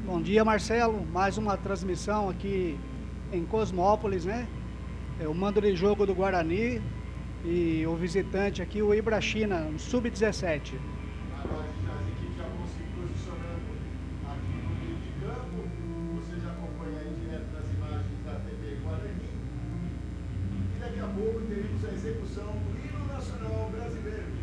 Bom dia, Marcelo. Mais uma transmissão aqui em Cosmópolis, né? É o mando de jogo do Guarani e o visitante aqui, o Ibrachina, no Sub-17. Agora as equipes já vão se posicionando aqui no meio de campo. Você já acompanha aí direto das imagens da TV Guarani. E daqui a pouco teremos a execução do hino nacional brasileiro.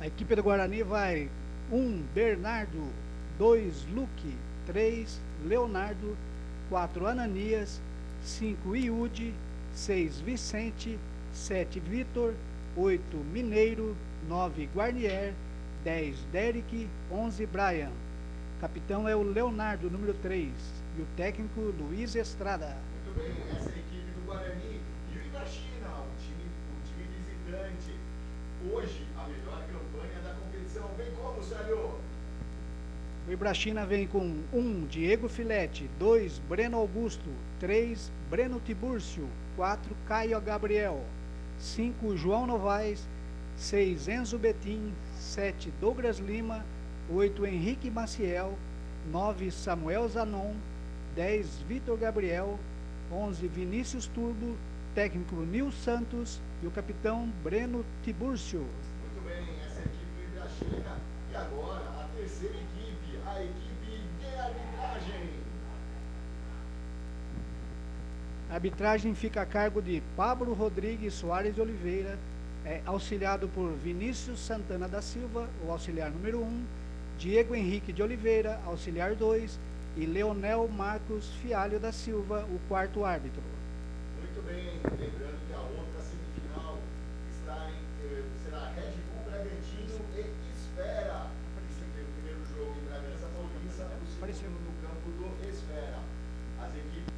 A equipe do Guarani vai 1, Bernardo, 2, Luque, 3, Leonardo, 4, Ananias, 5, Iude, 6, Vicente, 7, Vitor, 8, Mineiro, 9, Guarnier, 10, Derek, 11, Brian. Capitão é o Leonardo, número 3, e o técnico Luiz Estrada. Muito bem, essa é a equipe do Guarani. E o Ibrachina, o time visitante. Hoje, a melhor campanha da competição. Vem como, Sérgio? O Ibrachina vem com 1, Diego Filete, 2, Breno Augusto, 3, Breno Tibúrcio, 4, Caio Gabriel, 5, João Novaes, 6, Enzo Betim, 7, Douglas Lima, 8, Henrique Maciel, 9, Samuel Zanon, 10, Vitor Gabriel, 11, Vinícius Turbo, técnico Nil Santos e o capitão Breno Tibúrcio. Muito bem, essa é a equipe do Ibrachina. E agora, a terceira equipe, a equipe de arbitragem. A arbitragem fica a cargo de Pablo Rodrigues Soares de Oliveira, auxiliado por Vinícius Santana da Silva, o auxiliar número 1, Diego Henrique de Oliveira, auxiliar 2, e Leonel Marcos Fialho da Silva, o quarto árbitro. Muito bem, lembrando que a outra semifinal será Red Bull Bragantino e Esfera. Isso aqui é o primeiro jogo em Bragança Paulista, o segundo no campo do Esfera. As equipes.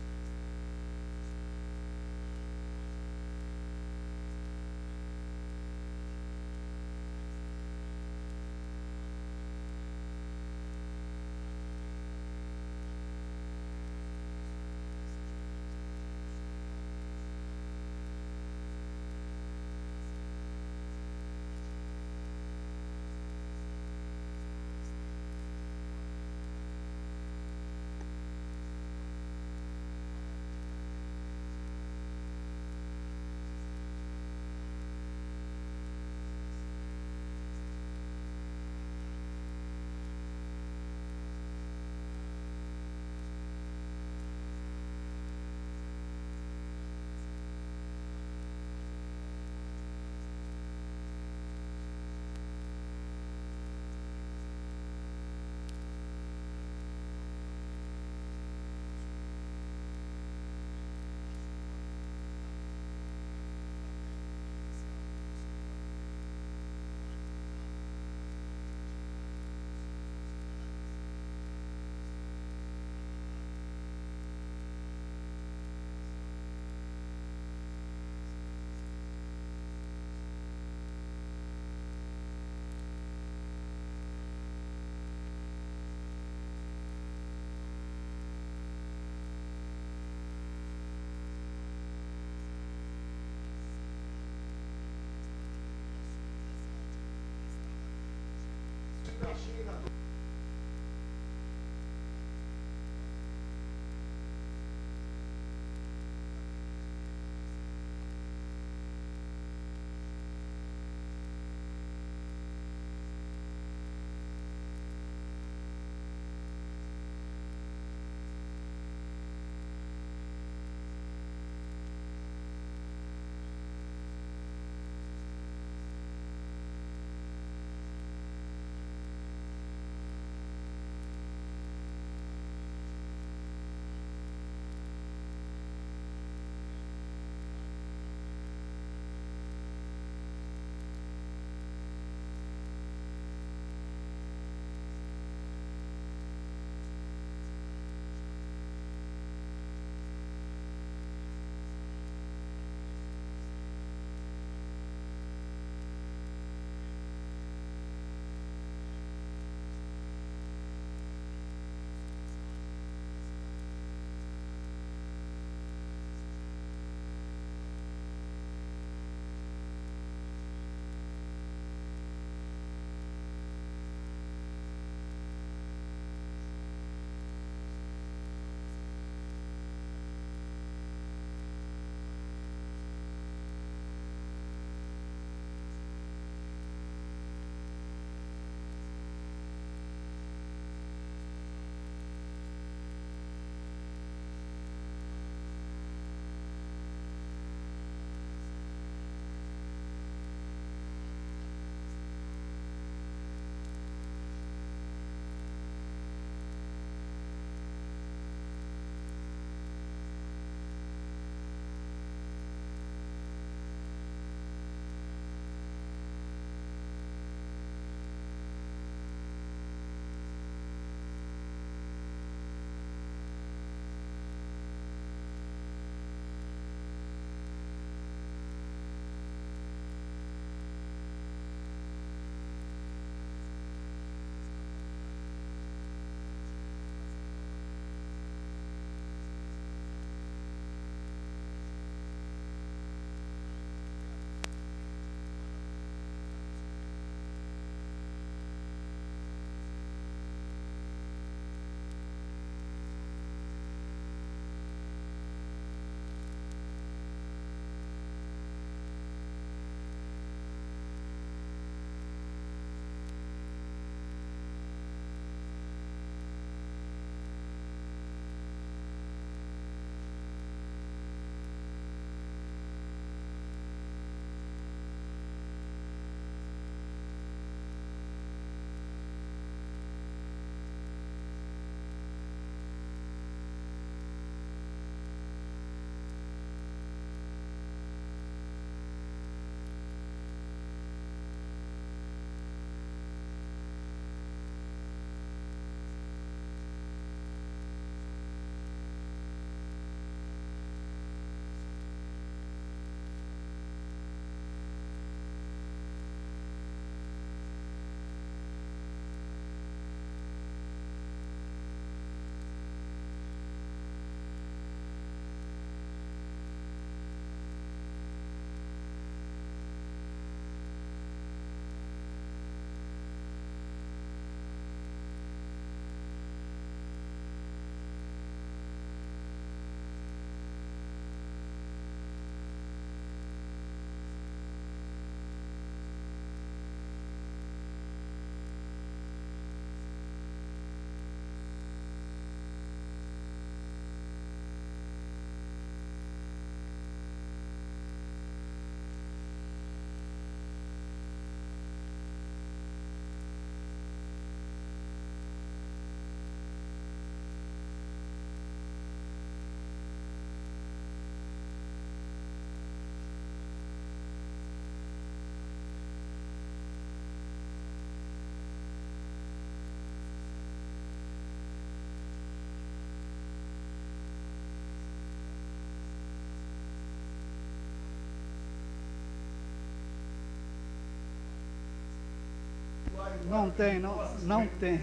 Não tem, não tem.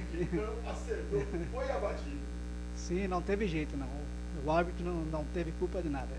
Acertou, foi abatido. Sim, não teve jeito, não. O árbitro não teve culpa de nada.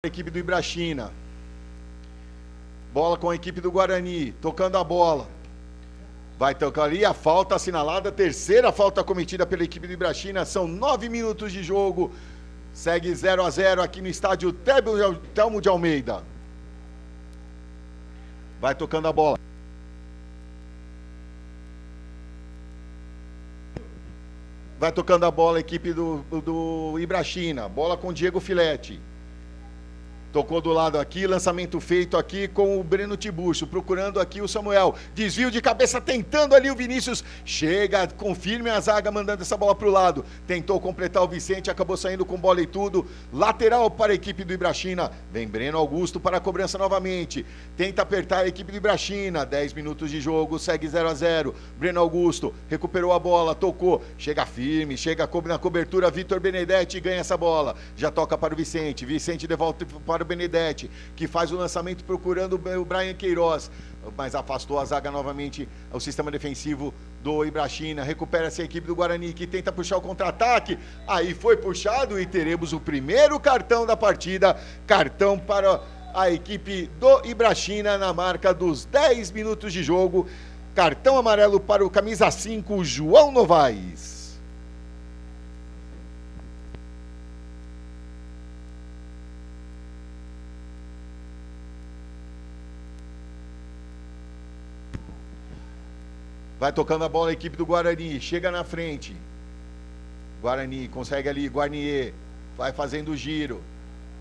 Equipe do Ibrachina. Bola com a equipe do Guarani, tocando a bola. Vai tocar ali a falta assinalada, terceira falta cometida pela equipe do Ibrachina. São 9 minutos de jogo. Segue 0-0 aqui no estádio Telmo de Almeida. Vai tocando a bola. Vai tocando a bola a equipe do Ibrachina. Bola com o Diego Filete. Tocou do lado aqui, lançamento feito aqui com o Breno Tiburcio, procurando aqui o Samuel. Desvio de cabeça, tentando ali o Vinícius. Chega, confirme a zaga, mandando essa bola para o lado. Tentou completar o Vicente, acabou saindo com bola e tudo. Lateral para a equipe do Ibrachina. Vem Breno Augusto para a cobrança novamente. Tenta apertar a equipe do Ibrachina. 10 minutos de jogo, segue 0-0. Breno Augusto recuperou a bola, tocou. Chega firme, chega na cobertura. Vitor Benedetti ganha essa bola. Já toca para o Vicente. Vicente devolve para o Benedetti, que faz o lançamento procurando o Brian Queiroz, mas afastou a zaga novamente, o sistema defensivo do Ibrachina. Recupera-se a equipe do Guarani, que tenta puxar o contra-ataque. Aí foi puxado e teremos o primeiro cartão da partida, cartão para a equipe do Ibrachina na marca dos 10 minutos de jogo. Cartão amarelo para o camisa 5, João Novaes. Vai tocando a bola a equipe do Guarani, chega na frente. Guarani consegue ali, Guarnier, vai fazendo o giro.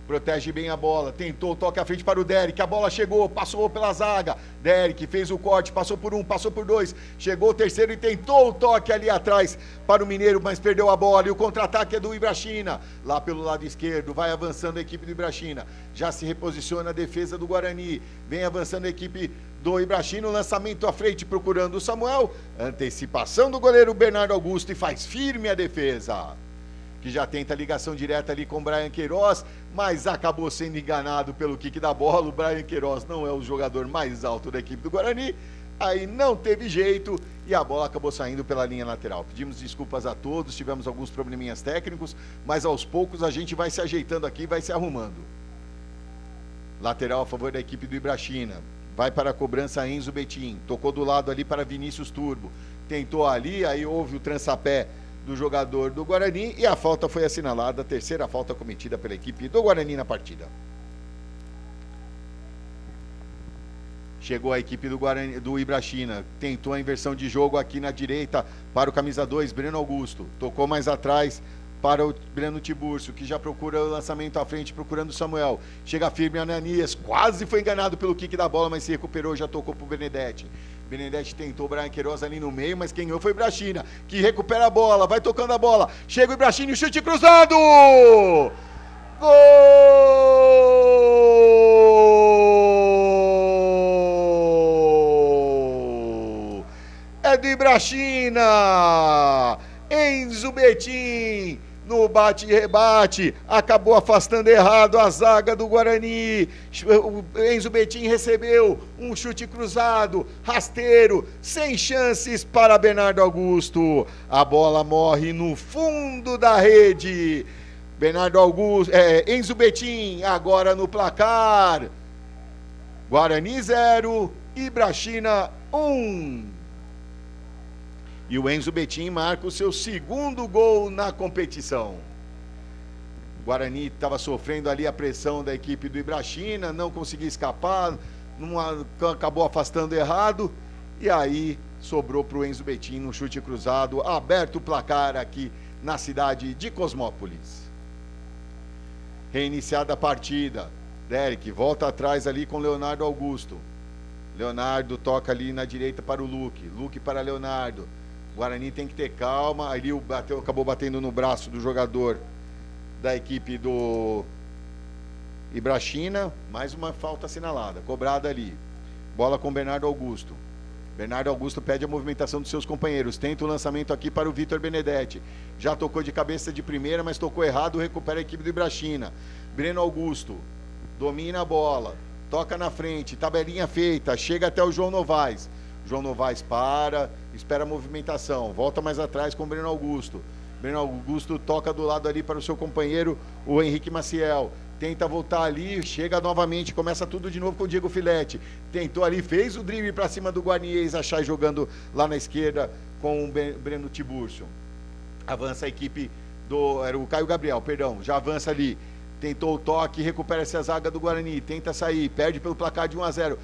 Protege bem a bola, tentou, toca à frente para o Derek, a bola chegou, passou pela zaga. Derek fez o corte, passou por um, passou por dois. Chegou o terceiro e tentou o toque ali atrás para o Mineiro, mas perdeu a bola. E o contra-ataque é do Ibrachina, lá pelo lado esquerdo. Vai avançando a equipe do Ibrachina. Já se reposiciona a defesa do Guarani. Vem avançando a equipe do Ibrachina, o lançamento à frente procurando o Samuel. Antecipação do goleiro Bernardo Augusto e faz firme a defesa, que já tenta ligação direta ali com o Brian Queiroz, mas acabou sendo enganado pelo kick da bola. O Brian Queiroz não é o jogador mais alto da equipe do Guarani, aí não teve jeito e a bola acabou saindo pela linha lateral. Pedimos desculpas a todos, tivemos alguns probleminhas técnicos, mas aos poucos a gente vai se ajeitando aqui, vai se arrumando. Lateral a favor da equipe do Ibrachina. Vai para a cobrança Enzo Betim, tocou do lado ali para Vinícius Turbo, tentou ali, aí houve o trançapé do jogador do Guarani e a falta foi assinalada, a terceira falta cometida pela equipe do Guarani na partida. Chegou a equipe do Guarani, do Ibrachina, tentou a inversão de jogo aqui na direita para o camisa 2, Breno Augusto, tocou mais atrás para o Breno Tiburcio, que já procura o lançamento à frente, procurando o Samuel. Chega firme Ananias, quase foi enganado pelo kick da bola, mas se recuperou, já tocou para o Benedetti. Benedetti tentou o Brian Queiroz ali no meio, mas quem ganhou foi o Ibrachina, que recupera a bola, vai tocando a bola. Chega o Ibrachina e o chute cruzado! Gol! É do Ibrachina! Enzo Betim, no bate e rebate, acabou afastando errado a zaga do Guarani. O Enzo Betim recebeu um chute cruzado, rasteiro, sem chances para Bernardo Augusto. A bola morre no fundo da rede. Enzo Betim agora no placar. Guarani 0, Ibrachina 1. E o Enzo Betim marca o seu segundo gol na competição. O Guarani estava sofrendo ali a pressão da equipe do Ibrachina, não conseguia escapar, acabou afastando errado, e aí sobrou para o Enzo Betim no chute cruzado, aberto o placar aqui na cidade de Cosmópolis. Reiniciada a partida, Derek volta atrás ali com Leonardo Augusto. Leonardo toca ali na direita para o Luque para Leonardo. O Guarani tem que ter calma, ali acabou batendo no braço do jogador da equipe do Ibrachina, mais uma falta assinalada, cobrada ali. Bola com Bernardo Augusto. Bernardo Augusto pede a movimentação dos seus companheiros, tenta o lançamento aqui para o Vitor Benedetti. Já tocou de cabeça de primeira, mas tocou errado, recupera a equipe do Ibrachina. Breno Augusto domina a bola, toca na frente, tabelinha feita, chega até o João Novaes. João Novaes espera a movimentação, volta mais atrás com o Breno Augusto. Breno Augusto toca do lado ali para o seu companheiro, o Henrique Maciel. Tenta voltar ali, chega novamente, começa tudo de novo com o Diego Filete. Tentou ali, fez o drible para cima do Guarnier, Achai jogando lá na esquerda com o Breno Tiburcio. Avança a equipe era o Caio Gabriel, perdão, já avança ali. Tentou o toque, recupera essa zaga do Guarani, tenta sair, perde pelo placar de 1-0.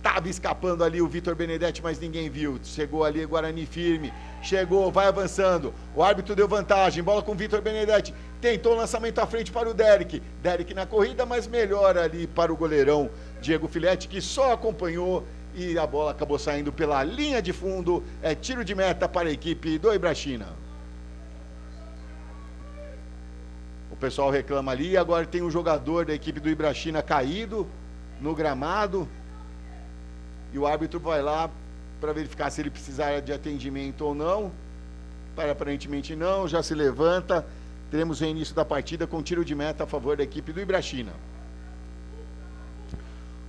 tentava escapando ali o Vitor Benedetti, mas ninguém viu. Chegou ali o Guarani firme, chegou, vai avançando. O árbitro deu vantagem, bola com o Vitor Benedetti. Tentou o lançamento à frente para o Derek. Derek na corrida, mas melhor ali para o goleirão Diego Filetti, que só acompanhou e a bola acabou saindo pela linha de fundo. É tiro de meta para a equipe do Ibrachina. O pessoal reclama ali, agora tem um jogador da equipe do Ibrachina caído no gramado. E o árbitro vai lá para verificar se ele precisar de atendimento ou não. Aparentemente não, já se levanta. Teremos o início da partida com tiro de meta a favor da equipe do Ibrachina.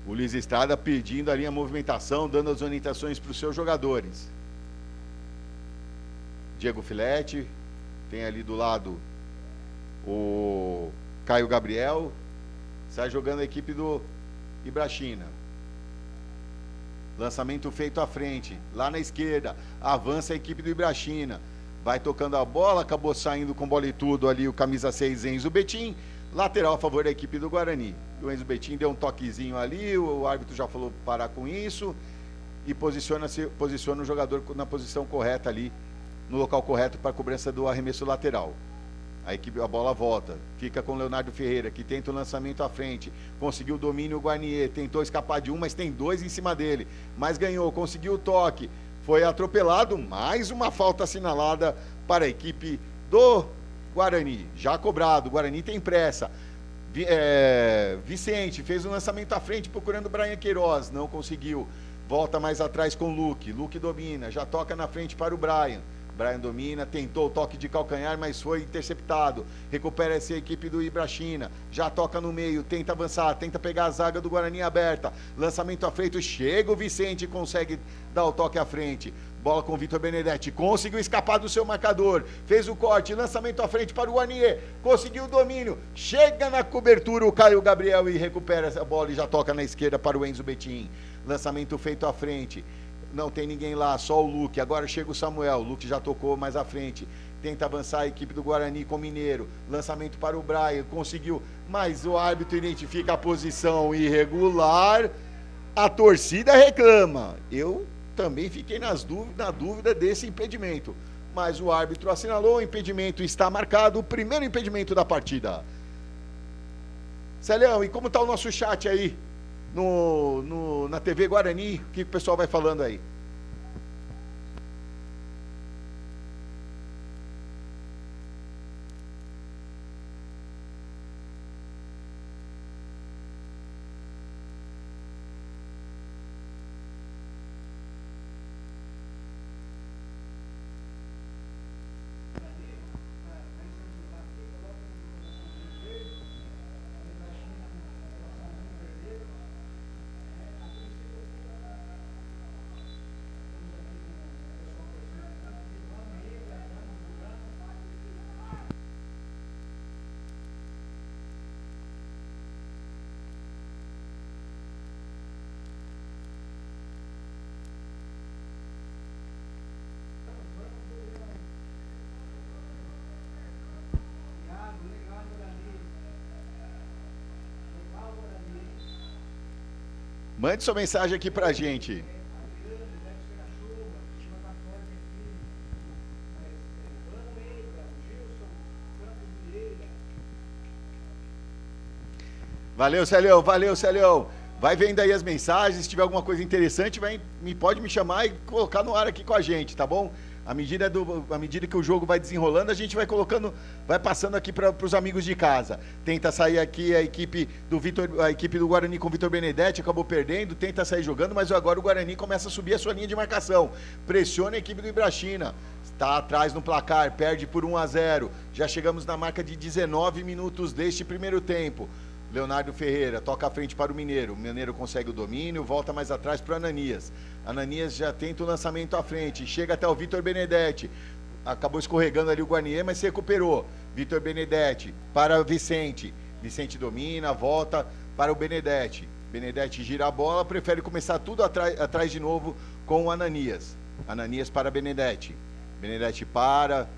O Luiz Estrada pedindo ali a movimentação, dando as orientações para os seus jogadores. Diego Filetti, tem ali do lado o Caio Gabriel, sai jogando a equipe do Ibrachina. Lançamento feito à frente, lá na esquerda, avança a equipe do Ibrachina. Vai tocando a bola, acabou saindo com bola e tudo ali o camisa 6 Enzo Betim. Lateral a favor da equipe do Guarani. O Enzo Betim deu um toquezinho ali, o árbitro já falou parar com isso e posiciona o jogador na posição correta ali, no local correto para a cobrança do arremesso lateral. A bola volta, fica com o Leonardo Ferreira, que tenta o lançamento à frente, conseguiu o domínio o Guarnier, tentou escapar de um, mas tem dois em cima dele, mas ganhou, conseguiu o toque, foi atropelado, mais uma falta assinalada para a equipe do Guarani, já cobrado, o Guarani tem pressa. Vicente fez um lançamento à frente procurando o Brian Queiroz, não conseguiu, volta mais atrás com o Luke domina, já toca na frente para o Brian domina, tentou o toque de calcanhar, mas foi interceptado, recupera essa equipe do Ibrachina, já toca no meio, tenta avançar, tenta pegar a zaga do Guarani aberta, lançamento à frente, chega o Vicente e consegue dar o toque à frente, bola com o Vitor Benedetti, conseguiu escapar do seu marcador, fez o corte, lançamento à frente para o Guarnier, conseguiu o domínio, chega na cobertura o Caio Gabriel e recupera essa bola e já toca na esquerda para o Enzo Betim, lançamento feito à frente, não tem ninguém lá, só o Luque, agora chega o Samuel, o Luque já tocou mais à frente, tenta avançar a equipe do Guarani com o Mineiro, lançamento para o Brian, conseguiu, mas o árbitro identifica a posição irregular, a torcida reclama, eu também fiquei na dúvida desse impedimento, mas o árbitro assinalou, o impedimento está marcado, o primeiro impedimento da partida. Celhão, e como está o nosso chat aí? Na TV Guarani, o que o pessoal vai falando aí? Mande sua mensagem aqui pra gente. Valeu, Celhão. Vai vendo aí as mensagens, se tiver alguma coisa interessante, pode me chamar e colocar no ar aqui com a gente, tá bom? À medida que o jogo vai desenrolando, a gente vai colocando, vai passando aqui para os amigos de casa. Tenta sair aqui a equipe do Guarani com o Vitor Benedetti, acabou perdendo, tenta sair jogando, mas agora o Guarani começa a subir a sua linha de marcação. Pressiona a equipe do Ibrachina. Está atrás no placar, perde por 1-0. Já chegamos na marca de 19 minutos deste primeiro tempo. Leonardo Ferreira toca à frente para o Mineiro. O Mineiro consegue o domínio, volta mais atrás para o Ananias. Ananias já tenta o lançamento à frente, chega até o Vitor Benedetti. Acabou escorregando ali o Guarnier, mas se recuperou. Vitor Benedetti para Vicente. Vicente domina, volta para o Benedetti. Benedetti gira a bola, prefere começar tudo atrás de novo com o Ananias. Ananias para Benedetti. Benedetti para,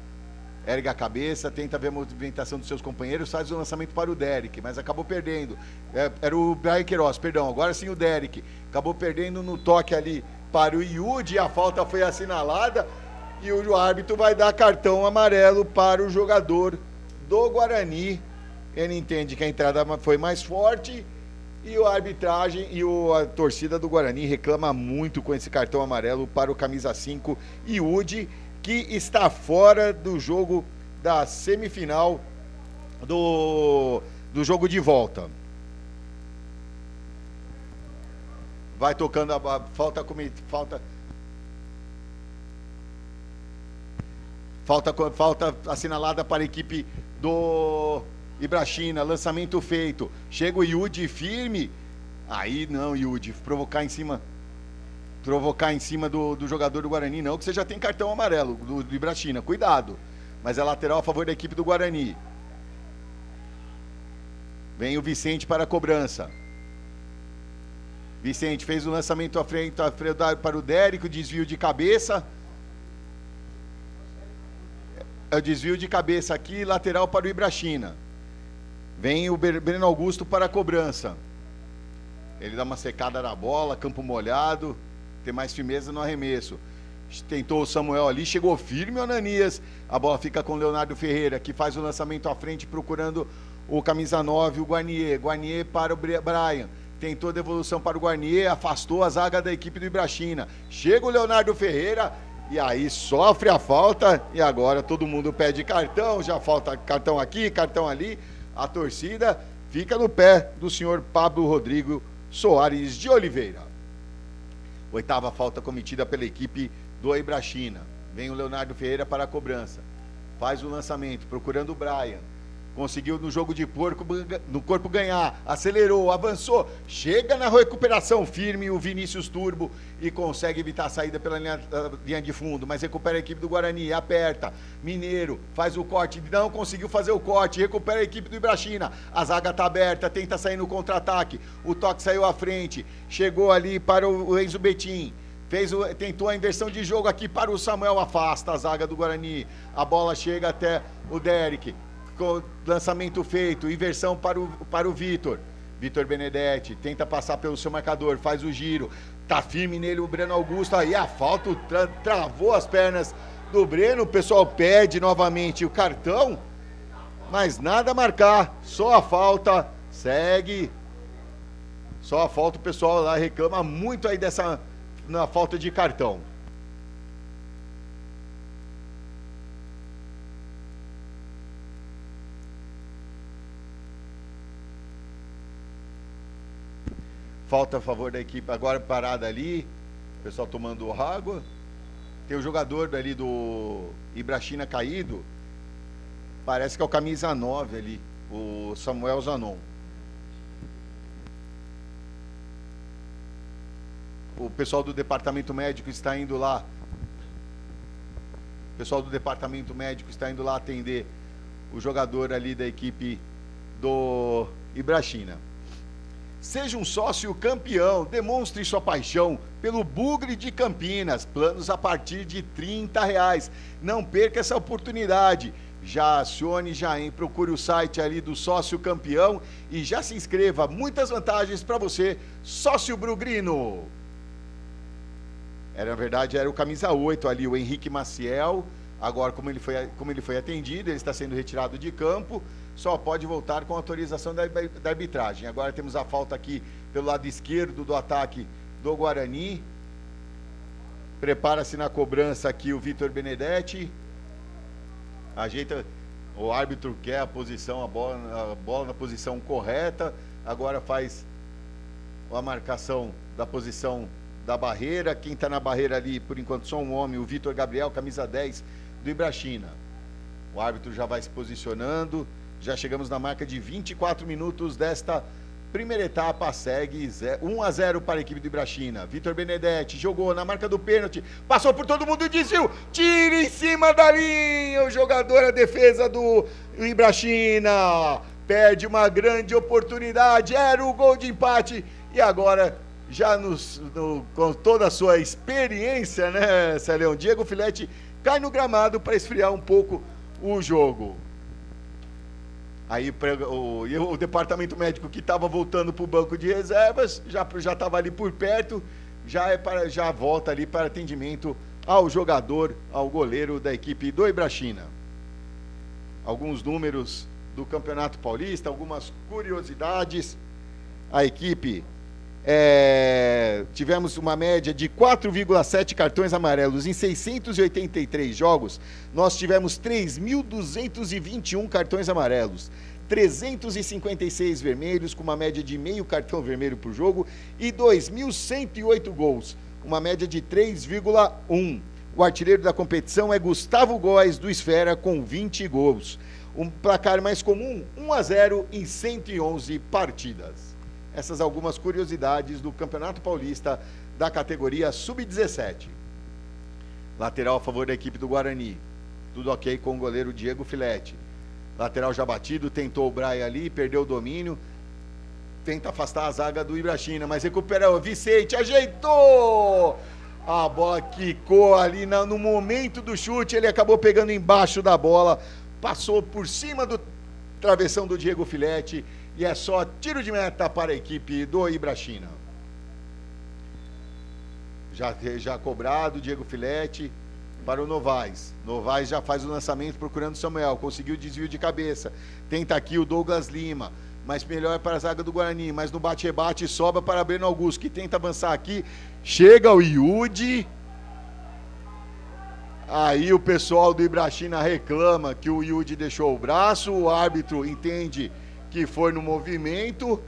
ergue a cabeça, tenta ver a movimentação dos seus companheiros, faz o lançamento para o Derek, mas acabou perdendo. Era o Brian Queiroz, perdão, agora sim o Derek. Acabou perdendo no toque ali para o Yudi, a falta foi assinalada e o árbitro vai dar cartão amarelo para o jogador do Guarani. Ele entende que a entrada foi mais forte e a arbitragem e a torcida do Guarani reclama muito com esse cartão amarelo para o camisa 5, Yudi, que está fora do jogo da semifinal do jogo de volta. Vai tocando a falta assinalada para a equipe do Ibrachina, lançamento feito. Chega o Yudi firme. Aí não, Yudi, provocar em cima do jogador do Guarani, não, que você já tem cartão amarelo do Ibrachina, cuidado. Mas é lateral a favor da equipe do Guarani. Vem o Vicente para a cobrança. Vicente fez o lançamento à frente para o Derek, o desvio de cabeça. É o desvio de cabeça aqui, lateral para o Ibrachina. Vem o Breno Augusto para a cobrança. Ele dá uma secada na bola, campo molhado, tem mais firmeza no arremesso. Tentou o Samuel ali, chegou firme o Ananias. A bola fica com o Leonardo Ferreira, que faz o lançamento à frente, procurando o camisa 9, o Guarnier. Guarnier para o Brian. Tentou devolução para o Guarnier, afastou a zaga da equipe do Ibrachina. Chega o Leonardo Ferreira e aí sofre a falta. E agora todo mundo pede cartão, já falta cartão aqui, cartão ali. A torcida fica no pé do senhor Pablo Rodrigo Soares de Oliveira. Oitava falta cometida pela equipe do Ibrachina. Vem o Leonardo Ferreira para a cobrança. Faz o lançamento, procurando o Brian. Conseguiu no jogo de no corpo ganhar, acelerou, avançou, chega na recuperação firme o Vinícius Turbo e consegue evitar a saída pela linha de fundo, mas recupera a equipe do Guarani, aperta, Mineiro, faz o corte, não conseguiu fazer o corte, recupera a equipe do Ibrachina, a zaga está aberta, tenta sair no contra-ataque, o toque saiu à frente, chegou ali para o Enzo Betim, tentou a inversão de jogo aqui para o Samuel, afasta a zaga do Guarani, a bola chega até o Derek, lançamento feito, inversão para o Vitor Benedetti, tenta passar pelo seu marcador, faz o giro, tá firme nele o Breno Augusto, aí a falta travou as pernas do Breno, o pessoal pede novamente o cartão, mas nada a marcar, só a falta, segue, só a falta, o pessoal lá reclama muito aí na falta de cartão. Falta a favor da equipe, agora parada ali, o pessoal tomando água. Tem o jogador ali do Ibrachina caído, parece que é o camisa 9 ali, o Samuel Zanon. O pessoal do departamento médico está indo lá. O pessoal do departamento médico está indo lá atender o jogador ali da equipe do Ibrachina. Seja um sócio campeão, demonstre sua paixão pelo Bugre de Campinas, planos a partir de R$30. Não perca essa oportunidade, já acione, procure o site ali do sócio campeão e já se inscreva, muitas vantagens para você, sócio Brugrino. Na verdade era o camisa 8 ali, o Henrique Maciel, agora como ele foi atendido, ele está sendo retirado de campo, só pode voltar com autorização da arbitragem. Agora temos a falta aqui pelo lado esquerdo do ataque do Guarani. Prepara-se na cobrança aqui o Vitor Benedetti. Ajeita, o árbitro quer a posição, a bola na posição correta. Agora faz a marcação da posição da barreira. Quem está na barreira ali, por enquanto, só um homem, o Vitor Gabriel, camisa 10 do Ibrachina. O árbitro já vai se posicionando. Já chegamos na marca de 24 minutos desta primeira etapa, segue 1-0 para a equipe do Ibrachina. Vitor Benedetti jogou na marca do pênalti, passou por todo mundo e desviou, tira em cima da linha, o jogador, a defesa do Ibrachina, perde uma grande oportunidade, era o gol de empate, e agora, já com toda a sua experiência, né, Celeão, Diego Filete cai no gramado para esfriar um pouco o jogo. Aí o departamento médico que estava voltando para o banco de reservas já estava ali por perto, já volta ali para atendimento ao jogador, ao goleiro da equipe do Ibrachina. Alguns números do Campeonato Paulista, algumas curiosidades. A equipe, tivemos uma média de 4,7 cartões amarelos em 683 jogos. Nós tivemos 3.221 cartões amarelos, 356 vermelhos, com uma média de meio cartão vermelho por jogo, e 2.108 gols, uma média de 3,1. O artilheiro da competição é Gustavo Góes, do Esfera, com 20 gols. Um placar mais comum, 1-0 em 111 partidas. Essas algumas curiosidades do Campeonato Paulista da categoria Sub-17. Lateral a favor da equipe do Guarani. Tudo ok com o goleiro Diego Filete. Lateral já batido, tentou o Braia ali, perdeu o domínio. Tenta afastar a zaga do Ibrachina, mas recupera o Vicente, ajeitou! A bola quicou ali no momento do chute, ele acabou pegando embaixo da bola, passou por cima do travessão do Diego Filete, e é só tiro de meta para a equipe do Ibrachina. Já cobrado, Diego Filete para o Novaes. Novaes já faz o lançamento procurando o Samuel, conseguiu o desvio de cabeça. Tenta aqui o Douglas Lima, mas melhor para a zaga do Guarani, mas no bate-rebate sobra para Breno Augusto, que tenta avançar aqui. Chega o Yudi. Aí o pessoal do Ibrachina reclama que o Yudi deixou o braço, o árbitro entende que foi no movimento.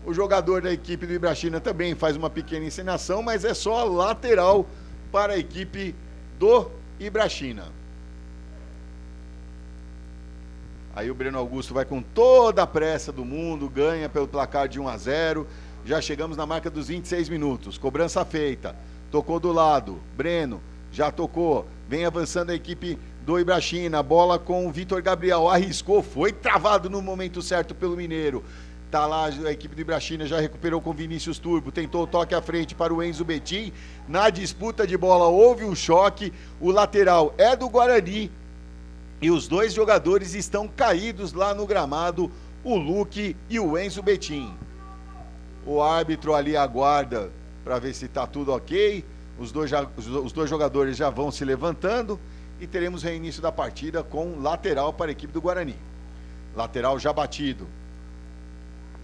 O jogador da equipe do Ibrachina também faz uma pequena encenação, mas é só lateral para a equipe do Ibrachina. Aí o Breno Augusto vai com toda a pressa do mundo, ganha pelo placar de 1-0. Já chegamos na marca dos 26 minutos. Cobrança feita. Tocou do lado. Breno já tocou. Vem avançando a equipe do Ibrachina. Bola com o Vitor Gabriel. Arriscou. Foi travado no momento certo pelo Mineiro. Tá lá a equipe do Ibrachina, já recuperou com Vinícius Turbo, tentou o toque à frente para o Enzo Betim. Na disputa de bola houve um choque, o lateral é do Guarani e os dois jogadores estão caídos lá no gramado, o Luque e o Enzo Betim. O árbitro ali aguarda para ver se está tudo ok, os dois jogadores já vão se levantando e teremos reinício da partida com lateral para a equipe do Guarani. Lateral já batido.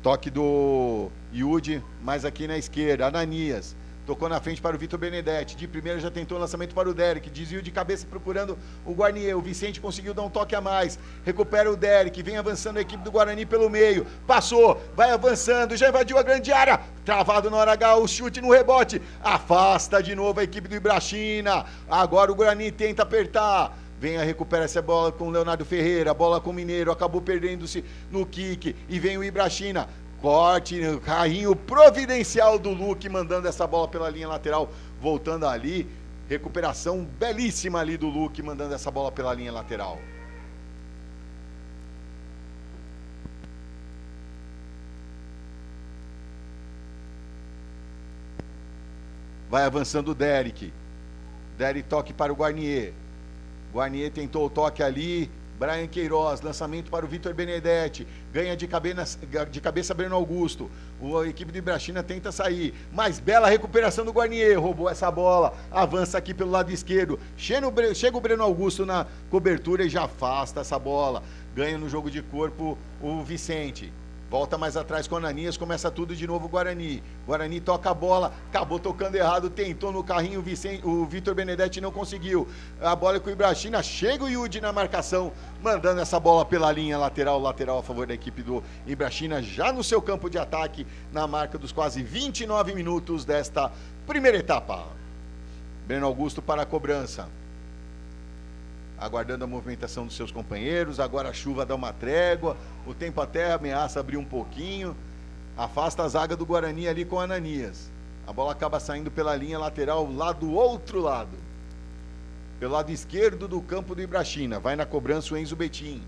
Toque do Yudi, mais aqui na esquerda. Ananias, tocou na frente para o Vitor Benedetti. De primeira já tentou o lançamento para o Derek. Desvio de cabeça procurando o Guarnier. O Vicente conseguiu dar um toque a mais. Recupera o Derek. Vem avançando a equipe do Guarani pelo meio. Passou, vai avançando. Já invadiu a grande área. Travado na hora H. O chute no rebote. Afasta de novo a equipe do Ibrachina. Agora o Guarani tenta apertar. Vem a recuperar essa bola com o Leonardo Ferreira, bola com o Mineiro, acabou perdendo-se no kick, e vem o Ibrachina, corte, carrinho providencial do Luque, mandando essa bola pela linha lateral, voltando ali, recuperação belíssima ali do Luque, mandando essa bola pela linha lateral. Vai avançando o Derek, toque para o Guarnier. Guarnier tentou o toque ali, Brian Queiroz, lançamento para o Vitor Benedetti, ganha de cabeça Breno Augusto, a equipe do Ibrachina tenta sair, mas bela recuperação do Guarnier, roubou essa bola, avança aqui pelo lado esquerdo, chega o Breno Augusto na cobertura e já afasta essa bola, ganha no jogo de corpo o Vicente. Volta mais atrás com o Ananias, começa tudo de novo o Guarani. Guarani toca a bola, acabou tocando errado, tentou no carrinho, o Vitor Benedetti não conseguiu. A bola é com o Ibrachina, chega o Yudi na marcação, mandando essa bola pela linha lateral a favor da equipe do Ibrachina, já no seu campo de ataque, na marca dos quase 29 minutos desta primeira etapa. Breno Augusto para a cobrança. Aguardando a movimentação dos seus companheiros, agora a chuva dá uma trégua, o tempo até ameaça abrir um pouquinho, afasta a zaga do Guarani ali com o Ananias. A bola acaba saindo pela linha lateral lá do outro lado, pelo lado esquerdo do campo do Ibrachina. Vai na cobrança o Enzo Betim,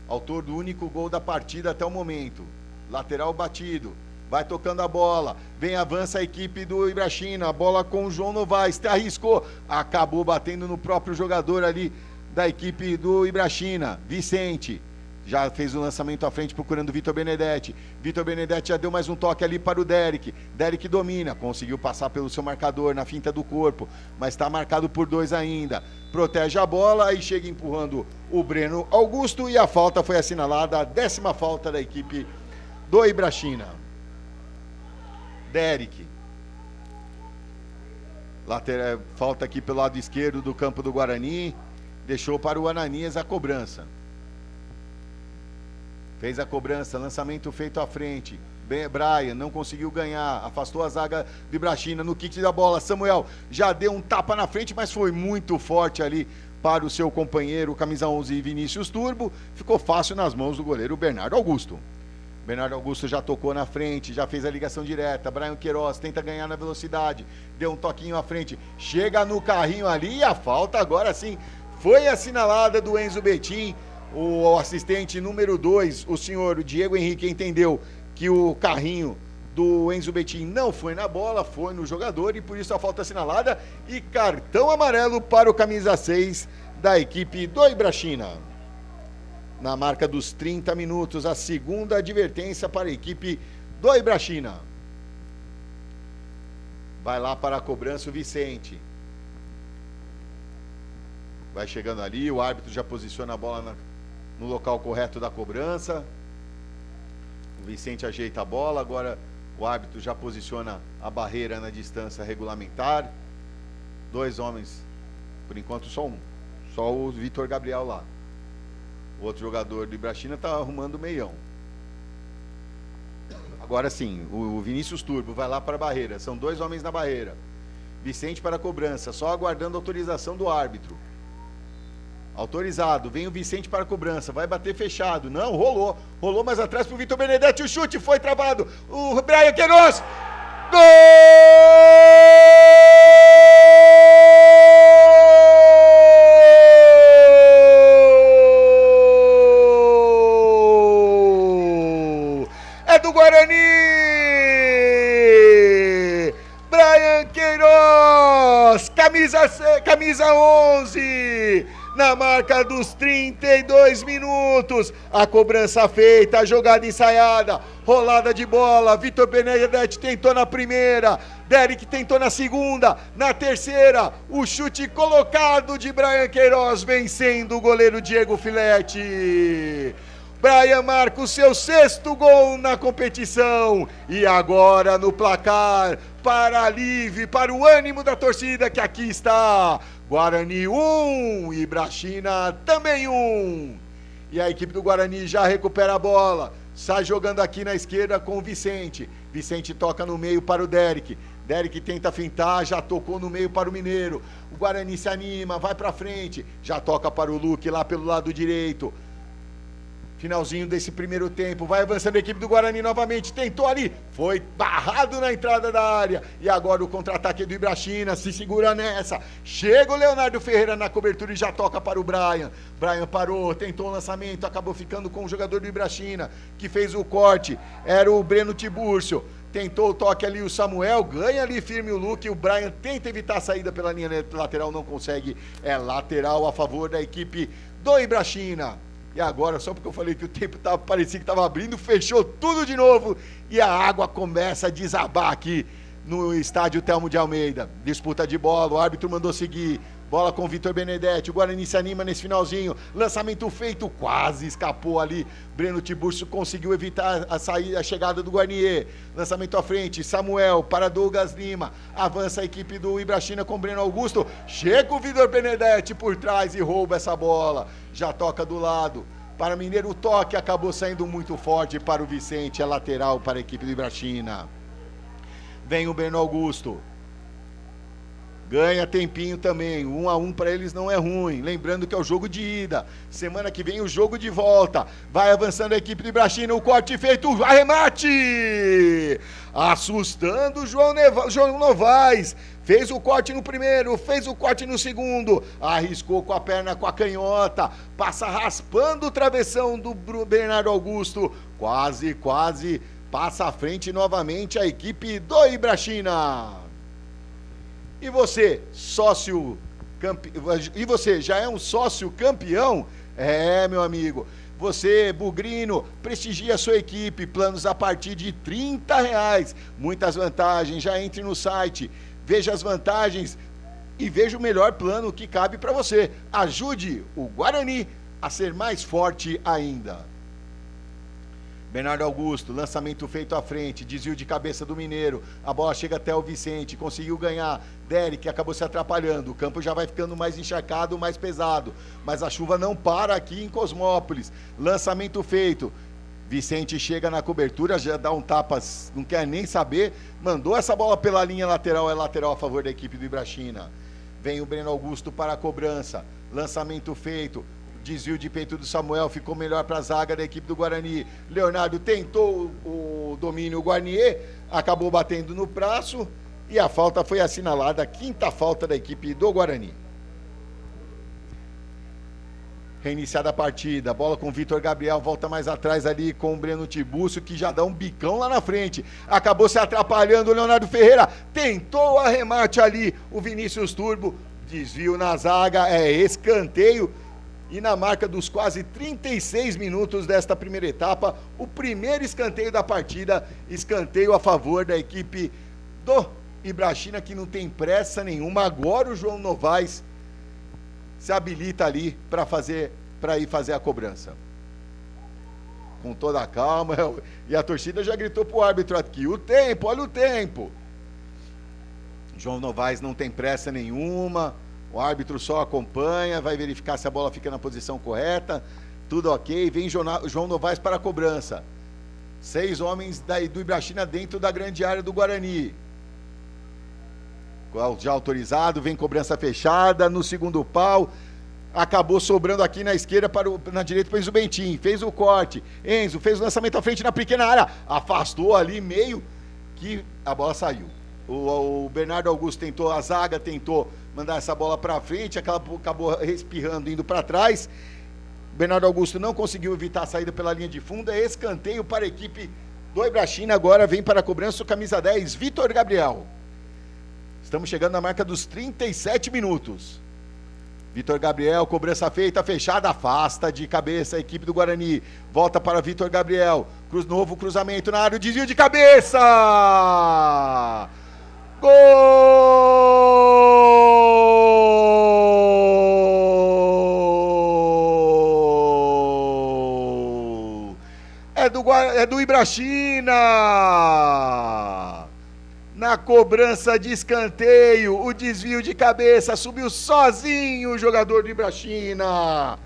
autor do único gol da partida até o momento. Lateral batido. Vai tocando a bola, vem, avança a equipe do Ibrachina, a bola com o João Novaes, arriscou, acabou batendo no próprio jogador ali, da equipe do Ibrachina. Vicente já fez o lançamento à frente procurando o Vitor Benedetti. Vitor Benedetti já deu mais um toque ali para o Derek. Derek domina, conseguiu passar pelo seu marcador na finta do corpo, mas está marcado por 2 ainda. Protege a bola e chega empurrando o Breno Augusto e a falta foi assinalada, a 10ª falta da equipe do Ibrachina. Derek. Falta aqui pelo lado esquerdo do campo do Guarani. Deixou para o Ananias a cobrança. Fez a cobrança, lançamento feito à frente. Brian não conseguiu ganhar, afastou a zaga do Ibrachina no kick da bola. Samuel já deu um tapa na frente, mas foi muito forte ali para o seu companheiro, camisa 11, Vinícius Turbo. Ficou fácil nas mãos do goleiro Bernardo Augusto. Bernardo Augusto já tocou na frente, já fez a ligação direta. Brian Queiroz tenta ganhar na velocidade, deu um toquinho à frente, chega no carrinho ali e a falta agora sim foi assinalada do Enzo Betim. O assistente número 2, o senhor Diego Henrique, entendeu que o carrinho do Enzo Betim não foi na bola, foi no jogador e por isso a falta assinalada e cartão amarelo para o camisa 6 da equipe do Ibrachina. Na marca dos 30 minutos, a segunda advertência para a equipe do Ibrachina. Vai lá para a cobrança o Vicente. Vai chegando ali, o árbitro já posiciona a bola no local correto da cobrança. O Vicente ajeita a bola, agora o árbitro já posiciona a barreira na distância regulamentar. 2 homens, por enquanto só um, só o Vitor Gabriel lá. O outro jogador do Ibrachina está arrumando o meião. Agora sim, o Vinícius Turbo vai lá para a barreira, são 2 homens na barreira. Vicente para a cobrança, só aguardando a autorização do árbitro. Autorizado, vem o Vicente para a cobrança, vai bater fechado, não, rolou mais atrás pro Vitor Benedetti, o chute foi travado, o Brian Queiroz, gol! É do Guarani! Brian Queiroz, camisa 11, na marca dos 32 minutos, a cobrança feita, a jogada ensaiada, rolada de bola, Vitor Benedetti tentou na primeira, Derek tentou na segunda, na terceira, o chute colocado de Brian Queiroz, vencendo o goleiro Diego Filete. Brian marca o seu 6º gol na competição e agora no placar, para alívio, para o ânimo da torcida que aqui está, Guarani 1, Ibrachina também 1. E a equipe do Guarani já recupera a bola, sai jogando aqui na esquerda com o Vicente. Vicente toca no meio para o Derek. Derek tenta fintar, já tocou no meio para o Mineiro. O Guarani se anima, vai para frente, já toca para o Luque lá pelo lado direito. Finalzinho desse primeiro tempo, vai avançando a equipe do Guarani novamente, tentou ali, foi barrado na entrada da área, e agora o contra-ataque do Ibrachina, se segura nessa, chega o Leonardo Ferreira na cobertura e já toca para o Brian. Brian parou, tentou o lançamento, acabou ficando com o jogador do Ibrachina, que fez o corte, era o Breno Tibúrcio, tentou o toque ali o Samuel, ganha ali firme o Luque, o Brian tenta evitar a saída pela linha lateral, não consegue, é lateral a favor da equipe do Ibrachina. E agora, só porque eu falei que o tempo parecia que estava abrindo, fechou tudo de novo e a água começa a desabar aqui no estádio Telmo de Almeida. Disputa de bola, o árbitro mandou seguir. Bola com o Vitor Benedetti, o Guarani se anima nesse finalzinho. Lançamento feito, quase escapou ali. Breno Tibúrcio conseguiu evitar a chegada do Guarnier. Lançamento à frente, Samuel para Douglas Lima. Avança a equipe do Ibrachina com Breno Augusto. Chega o Vitor Benedetti por trás e rouba essa bola. Já toca do lado. Para Mineiro, o toque acabou saindo muito forte para o Vicente. É lateral para a equipe do Ibrachina. Vem o Breno Augusto. Ganha tempinho também, 1-1 para eles não é ruim, lembrando que é o jogo de ida, semana que vem o jogo de volta, vai avançando a equipe do Ibrachina, o corte feito, o arremate, assustando o João Novaes, fez o corte no primeiro, fez o corte no segundo, arriscou com a perna com a canhota, passa raspando o travessão do Bernardo Augusto, quase, passa à frente novamente a equipe do Ibrachina. E você, sócio E você já é um sócio campeão? É, meu amigo. Você, bugrino, prestigia a sua equipe, planos a partir de R$30. Muitas vantagens, já entre no site, veja as vantagens e veja o melhor plano que cabe para você. Ajude o Guarani a ser mais forte ainda. Bernardo Augusto, lançamento feito à frente, desvio de cabeça do Mineiro, a bola chega até o Vicente, conseguiu ganhar, Derek acabou se atrapalhando, o campo já vai ficando mais encharcado, mais pesado, mas a chuva não para aqui em Cosmópolis, lançamento feito, Vicente chega na cobertura, já dá um tapa, não quer nem saber, mandou essa bola pela linha lateral, é lateral a favor da equipe do Ibrachina, vem o Breno Augusto para a cobrança, lançamento feito, desvio de peito do Samuel, ficou melhor para a zaga da equipe do Guarani. Leonardo tentou o domínio, o Guarnier acabou batendo no braço e a falta foi assinalada, a quinta falta da equipe do Guarani. Reiniciada a partida, bola com o Vitor Gabriel, volta mais atrás ali com o Breno Tibúrcio, que já dá um bicão lá na frente. Acabou se atrapalhando o Leonardo Ferreira, tentou o arremate ali, o Vinícius Turbo, desvio na zaga, é escanteio. E na marca dos quase 36 minutos desta primeira etapa, o primeiro escanteio da partida, escanteio a favor da equipe do Ibrachina, que não tem pressa nenhuma. Agora o João Novaes se habilita ali para ir fazer a cobrança. Com toda a calma, e a torcida já gritou pro árbitro aqui, o tempo, olha o tempo. João Novaes não tem pressa nenhuma. O árbitro só acompanha, vai verificar se a bola fica na posição correta, tudo ok, vem João Novaes para a cobrança. 6 homens do Ibrachina dentro da grande área do Guarani. Já autorizado, vem cobrança fechada, no segundo pau, acabou sobrando aqui na esquerda, na direita para o Enzo Bentin, fez o corte, Enzo fez o lançamento à frente na pequena área, afastou ali meio, que a bola saiu. O Bernardo Augusto tentou, a zaga tentou mandar essa bola para frente, acabou respirando, indo para trás. Bernardo Augusto não conseguiu evitar a saída pela linha de fundo, é escanteio para a equipe do Ibrachina, agora vem para a cobrança o camisa 10, Vitor Gabriel. Estamos chegando na marca dos 37 minutos. Vitor Gabriel, cobrança feita, fechada, afasta de cabeça a equipe do Guarani. Volta para Vitor Gabriel, novo cruzamento na área, o desvio de cabeça! Gol! É do Ibrachina! Na cobrança de escanteio, o desvio de cabeça, subiu sozinho o jogador do Ibrachina.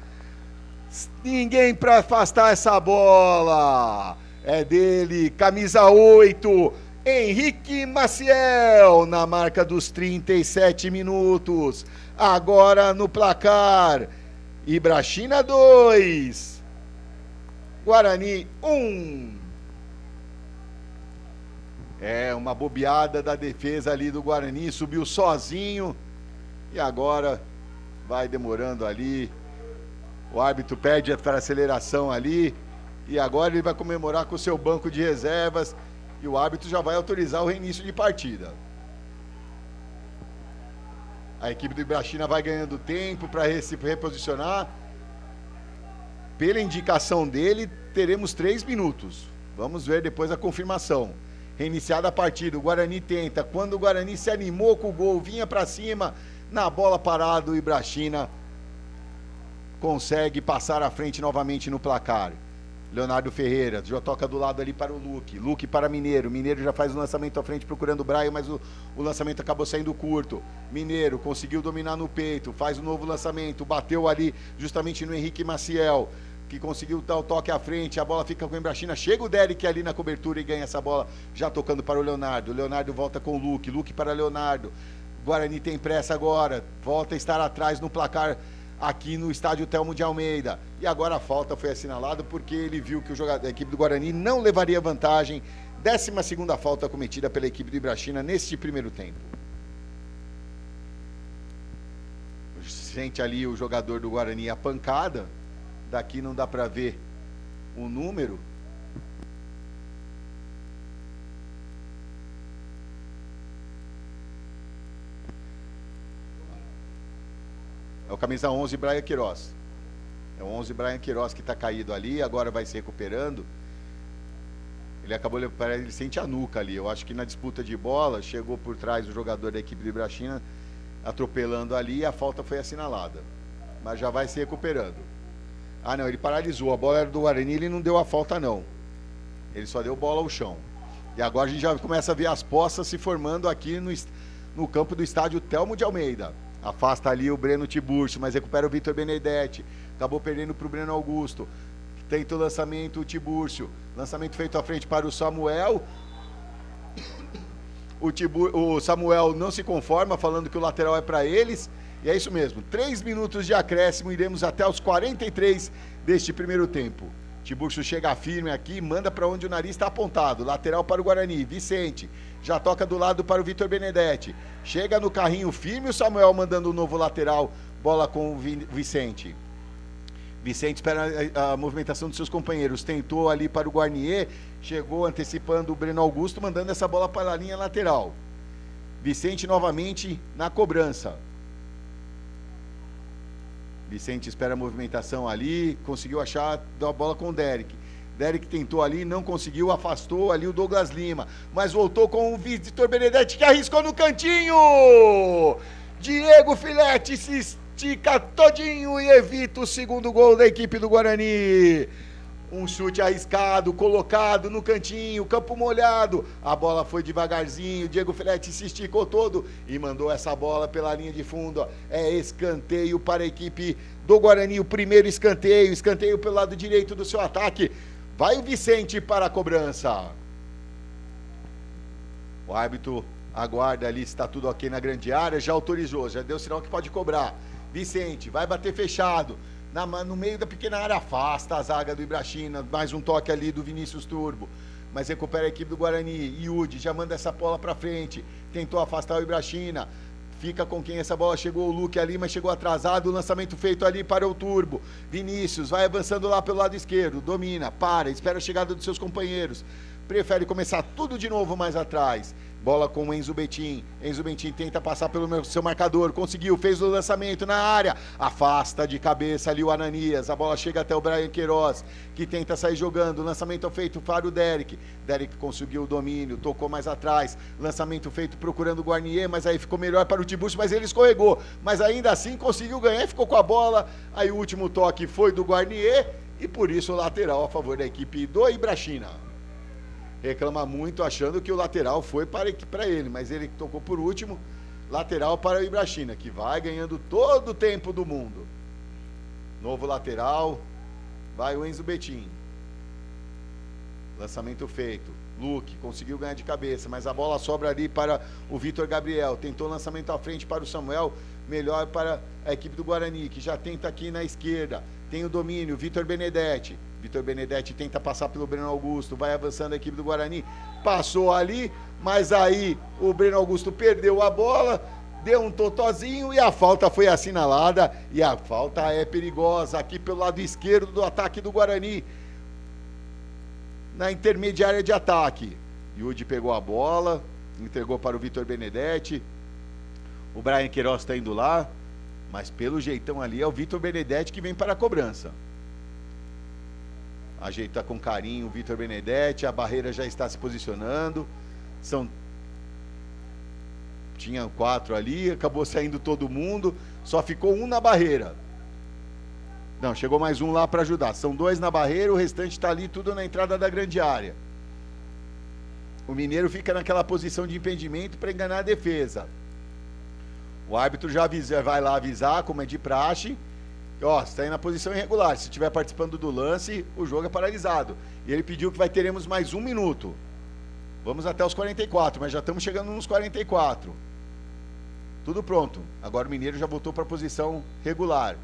Ninguém para afastar essa bola. É dele, camisa 8, Henrique Maciel, na marca dos 37 minutos. Agora no placar, Ibrachina 2, Guarani 1. É uma bobeada da defesa ali do Guarani, subiu sozinho e agora vai demorando ali. O árbitro perde a aceleração ali e agora ele vai comemorar com o seu banco de reservas e o árbitro já vai autorizar o reinício de partida. A equipe do Ibrachina vai ganhando tempo para se reposicionar. Pela indicação dele, teremos 3 minutos. Vamos ver depois a confirmação. Reiniciada a partida, o Guarani tenta. Quando o Guarani se animou com o gol, vinha para cima, na bola parada, o Ibrachina consegue passar à frente novamente no placar. Leonardo Ferreira, já toca do lado ali para o Luque para Mineiro, Mineiro já faz o lançamento à frente procurando o Braio, mas o lançamento acabou saindo curto. Mineiro conseguiu dominar no peito, faz o novo lançamento, bateu ali justamente no Henrique Maciel, que conseguiu dar o toque à frente, a bola fica com o Ibrachina, chega o Derek ali na cobertura e ganha essa bola, já tocando para o Leonardo volta com o Luque para Leonardo, Guarani tem pressa agora, volta a estar atrás no placar aqui no estádio Telmo de Almeida, e agora a falta foi assinalada porque ele viu que a equipe do Guarani não levaria vantagem. 12ª falta cometida pela equipe do Ibrachina neste primeiro tempo. Sente ali o jogador do Guarani a pancada. Daqui não dá para ver o número. É o camisa 11, Brian Queiroz. É o 11, Brian Queiroz, que está caído ali, agora vai se recuperando. Ele acabou, ele sente a nuca ali. Eu acho que na disputa de bola, chegou por trás o jogador da equipe do Ibrachina, atropelando ali, e a falta foi assinalada. Mas já vai se recuperando. Ah, não, ele paralisou. A bola era do Guarani, ele não deu a falta, não. Ele só deu bola ao chão. E agora a gente já começa a ver as poças se formando aqui no campo do estádio Telmo de Almeida. Afasta ali o Breno Tiburcio, mas recupera o Vitor Benedetti. Acabou perdendo para o Breno Augusto. Tenta o lançamento, o Tiburcio. Lançamento feito à frente para o Samuel. O Samuel não se conforma, falando que o lateral é para eles. E é isso mesmo. 3 minutos de acréscimo, iremos até os 43 deste primeiro tempo. Tiburcio chega firme aqui, manda para onde o nariz está apontado. Lateral para o Guarani, Vicente. Já toca do lado para o Vitor Benedetti. Chega no carrinho firme, o Samuel mandando um novo lateral. Bola com o Vicente. Vicente espera a movimentação dos seus companheiros. Tentou ali para o Guarnier. Chegou antecipando o Breno Augusto, mandando essa bola para a linha lateral. Vicente novamente na cobrança. Vicente espera a movimentação ali, conseguiu achar a bola com o Derek. Derek tentou ali, não conseguiu, afastou ali o Douglas Lima, mas voltou com o Vitor Benedetti, que arriscou no cantinho. Diego Filete se estica todinho e evita o segundo gol da equipe do Guarani. Um chute arriscado, colocado no cantinho, campo molhado. A bola foi devagarzinho, Diego Filete se esticou todo e mandou essa bola pela linha de fundo. É escanteio para a equipe do Guarani, o primeiro escanteio. Escanteio pelo lado direito do seu ataque. Vai o Vicente para a cobrança. O árbitro aguarda ali se está tudo ok na grande área, já autorizou, já deu sinal que pode cobrar. Vicente, vai bater fechado. No meio da pequena área, afasta a zaga do Ibrachina, mais um toque ali do Vinícius Turbo, mas recupera a equipe do Guarani. Yudi já manda essa bola pra frente, tentou afastar o Ibrachina, fica com quem essa bola, chegou o Luque ali, mas chegou atrasado, o lançamento feito ali para o Turbo. Vinícius vai avançando lá pelo lado esquerdo, domina, espera a chegada dos seus companheiros, prefere começar tudo de novo mais atrás. Bola com o Enzo Betim. Enzo Betim tenta passar pelo seu marcador. Conseguiu, fez o lançamento na área. Afasta de cabeça ali o Ananias. A bola chega até o Brian Queiroz, que tenta sair jogando. Lançamento feito para o Derek. Derek conseguiu o domínio, tocou mais atrás. Lançamento feito procurando o Guarnier, mas aí ficou melhor para o Tiburcio, mas ele escorregou. Mas ainda assim conseguiu ganhar e ficou com a bola. Aí o último toque foi do Guarnier e por isso o lateral a favor da equipe do Ibrachina. Reclama muito, achando que o lateral foi para ele, mas ele tocou por último, lateral para o Ibrachina, que vai ganhando todo o tempo do mundo. Novo lateral, vai o Enzo Betim. Lançamento feito. Luque conseguiu ganhar de cabeça, mas a bola sobra ali para o Vitor Gabriel. Tentou lançamento à frente para o Samuel, melhor para a equipe do Guarani, que já tenta aqui na esquerda. Tem o domínio, Vitor Benedetti. Vitor Benedetti tenta passar pelo Breno Augusto, vai avançando a equipe do Guarani, passou ali, mas aí o Breno Augusto perdeu a bola, deu um totozinho e a falta foi assinalada, e a falta é perigosa aqui pelo lado esquerdo do ataque do Guarani, na intermediária de ataque. Yudi pegou a bola, entregou para o Vitor Benedetti, o Brian Queiroz está indo lá, mas pelo jeitão ali é o Vitor Benedetti que vem para a cobrança. Ajeita com carinho o Vitor Benedetti, a barreira já está se posicionando. Tinha 4 ali, acabou saindo todo mundo, só ficou um na barreira. Não, chegou mais um lá para ajudar. São 2 na barreira, o restante está ali tudo na entrada da grande área. O Mineiro fica naquela posição de impedimento para enganar a defesa. O árbitro já vai lá avisar, como é de praxe. Ó, você está aí na posição irregular, se estiver participando do lance, o jogo é paralisado. E ele pediu que teremos mais 1 minuto. Vamos até os 44, mas já estamos chegando nos 44. Tudo pronto. Agora o Mineiro já voltou para a posição regular.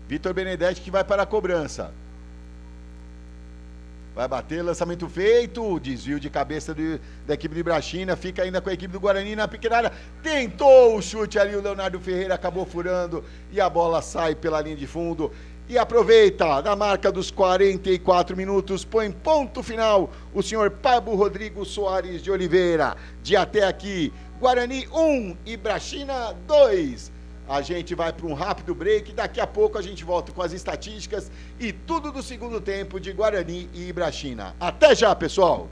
Vitor Benedetti que vai para a cobrança. Vai bater, lançamento feito, desvio de cabeça da equipe do Ibrachina, fica ainda com a equipe do Guarani na pequena área, tentou o chute ali, o Leonardo Ferreira acabou furando e a bola sai pela linha de fundo e aproveita da marca dos 44 minutos, põe ponto final o senhor Pablo Rodrigo Soares de Oliveira. De até aqui, Guarani 1, Ibrachina 2. A gente vai para um rápido break. Daqui a pouco a gente volta com as estatísticas e tudo do segundo tempo de Guarani e Ibrachina. Até já, pessoal!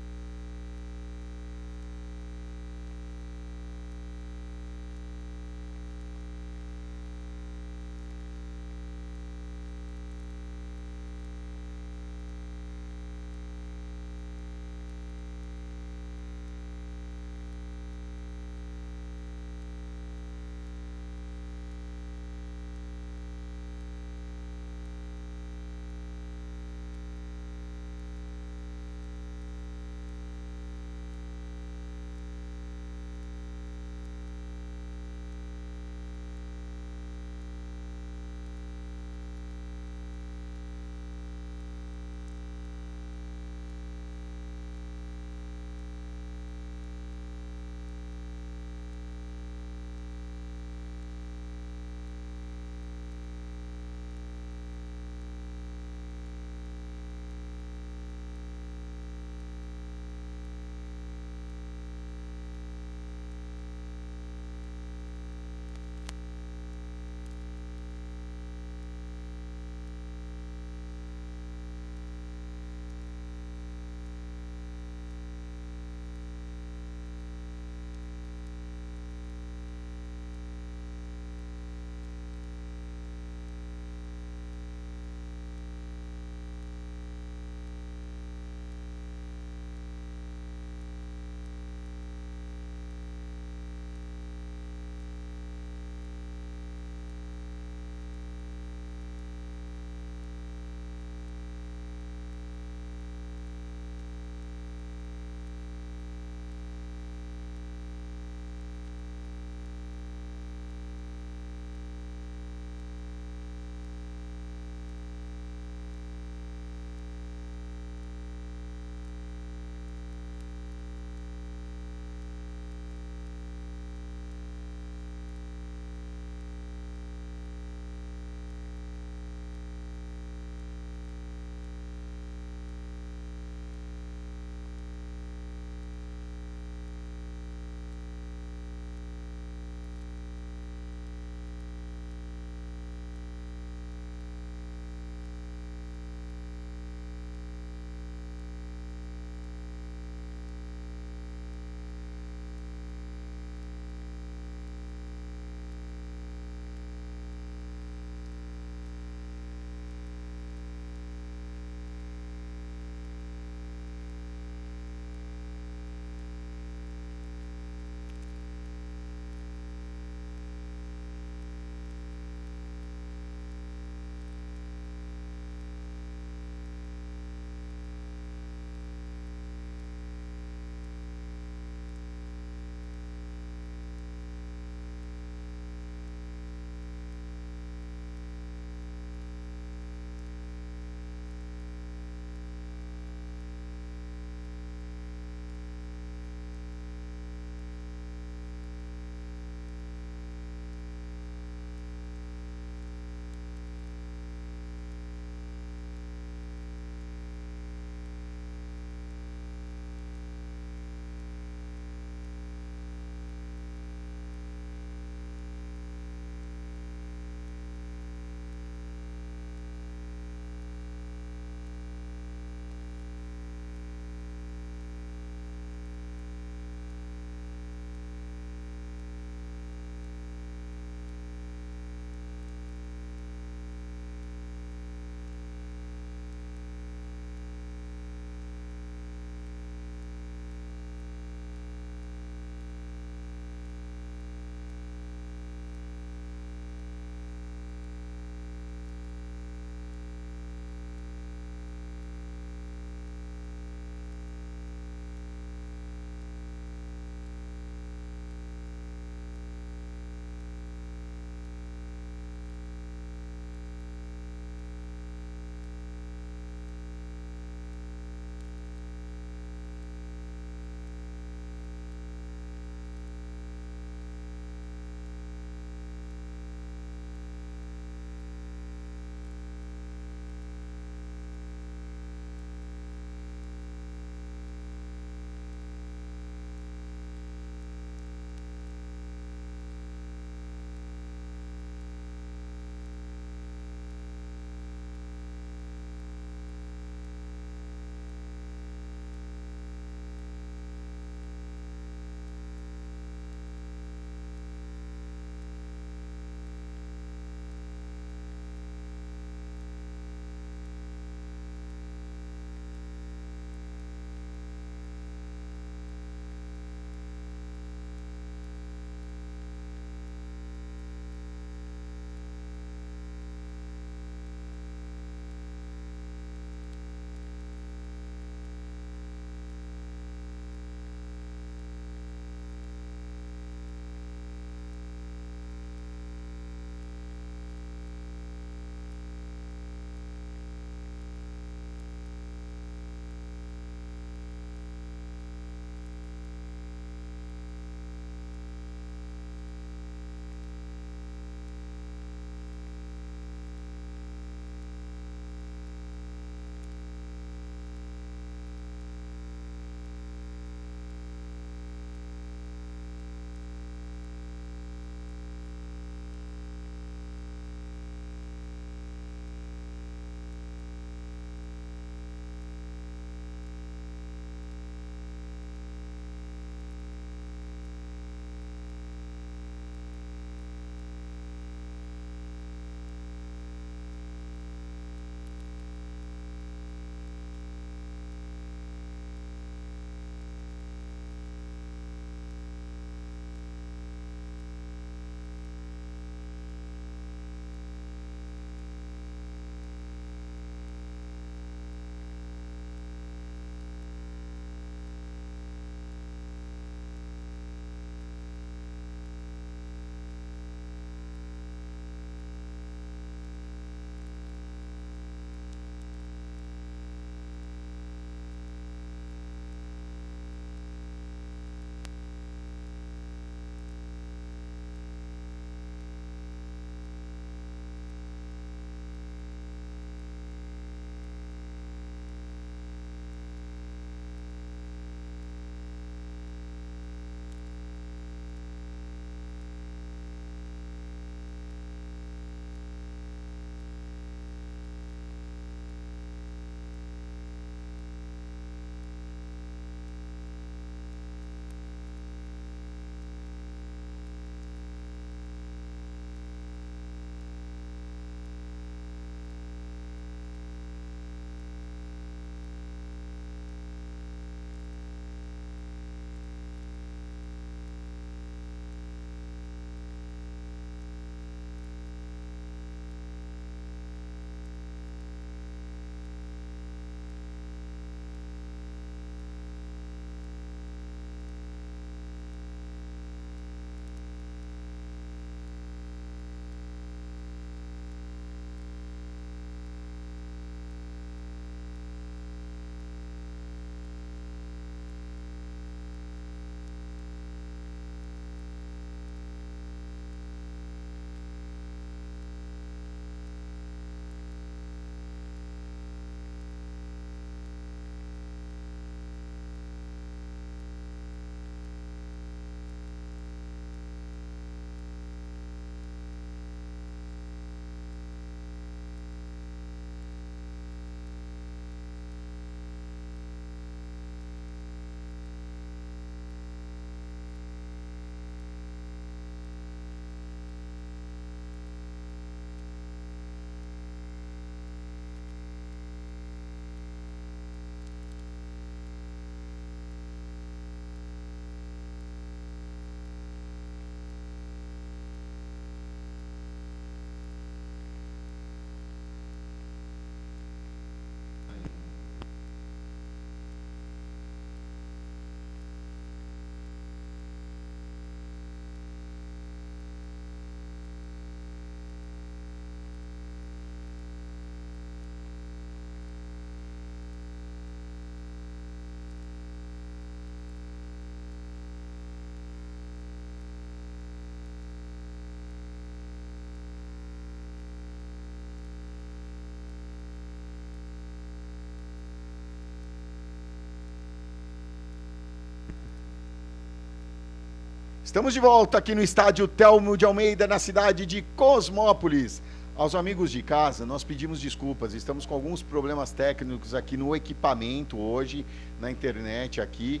Estamos de volta aqui no estádio Telmo de Almeida, na cidade de Cosmópolis. Aos amigos de casa, nós pedimos desculpas, estamos com alguns problemas técnicos aqui no equipamento hoje, na internet aqui,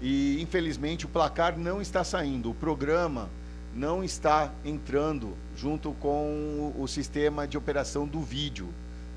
e infelizmente o placar não está saindo, o programa não está entrando junto com o sistema de operação do vídeo.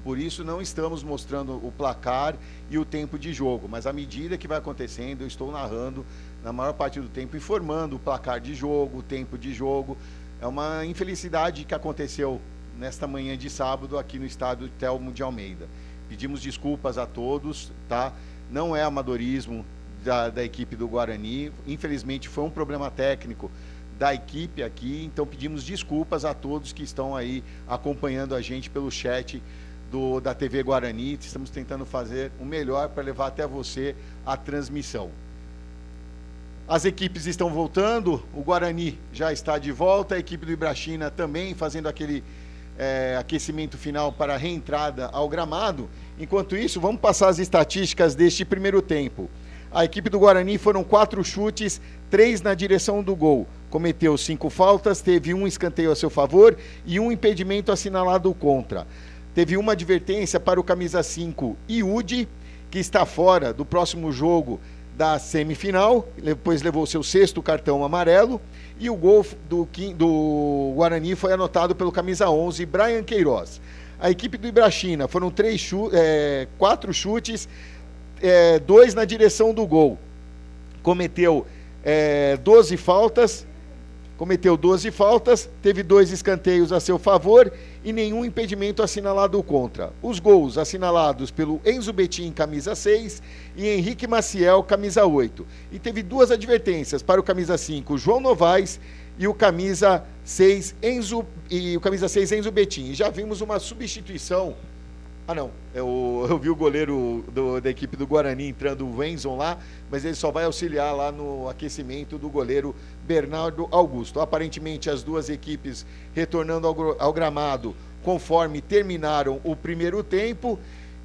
Por isso não estamos mostrando o placar e o tempo de jogo, mas à medida que vai acontecendo, eu estou narrando na maior parte do tempo, informando o placar de jogo, o tempo de jogo. É uma infelicidade que aconteceu nesta manhã de sábado aqui no estádio Telmo de Almeida. Pedimos desculpas a todos, tá? Não é amadorismo da equipe do Guarani, infelizmente foi um problema técnico da equipe aqui, então pedimos desculpas a todos que estão aí acompanhando a gente pelo chat da TV Guarani. Estamos tentando fazer o melhor para levar até você a transmissão. As equipes estão voltando, o Guarani já está de volta, a equipe do Ibrachina também fazendo aquele aquecimento final para a reentrada ao gramado. Enquanto isso, vamos passar as estatísticas deste primeiro tempo. A equipe do Guarani foram 4 chutes, 3 na direção do gol. Cometeu 5 faltas, teve um escanteio a seu favor e um impedimento assinalado contra. Teve uma advertência para o camisa 5, Iude, que está fora do próximo jogo da semifinal, depois levou seu 6º cartão amarelo, e o gol do Guarani foi anotado pelo camisa 11, Brian Queiroz. A equipe do Ibrachina foram 4 chutes, 2 na direção do gol. Cometeu 12 faltas, teve 2 escanteios a seu favor e nenhum impedimento assinalado contra. Os gols assinalados pelo Enzo Betim, camisa 6, e Henrique Maciel, camisa 8. E teve 2 advertências para o camisa 5, João Novaes, e o camisa 6, Enzo Betim. E já vimos uma substituição. Eu vi o goleiro da equipe do Guarani entrando, o Wenzon lá, mas ele só vai auxiliar lá no aquecimento do goleiro Bernardo Augusto. Aparentemente as duas equipes retornando ao gramado conforme terminaram o primeiro tempo,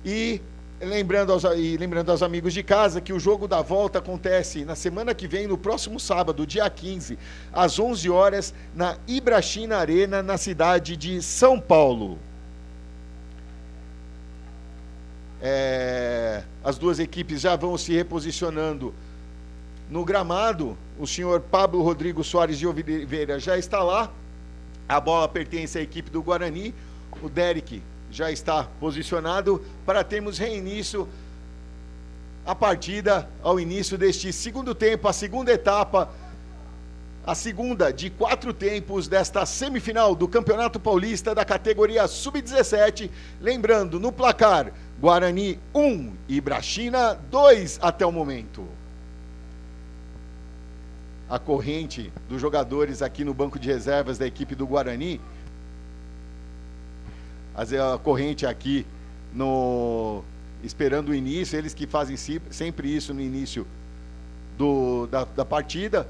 e lembrando aos amigos de casa que o jogo da volta acontece na semana que vem, no próximo sábado, dia 15, às 11 horas, na Ibrachina Arena, na cidade de São Paulo. As duas equipes já vão se reposicionando no gramado. O senhor Pablo Rodrigo Soares de Oliveira já está lá. A bola pertence à equipe do Guarani. O Derek já está posicionado para termos reinício a partida ao início deste segundo tempo, a segunda etapa, a segunda de 4 tempos desta semifinal do Campeonato Paulista da categoria Sub-17. Lembrando, no placar, Guarani 1, Ibrachina 2 até o momento. A corrente dos jogadores aqui no banco de reservas da equipe do Guarani, a corrente aqui esperando o início, eles que fazem sempre isso no início da partida,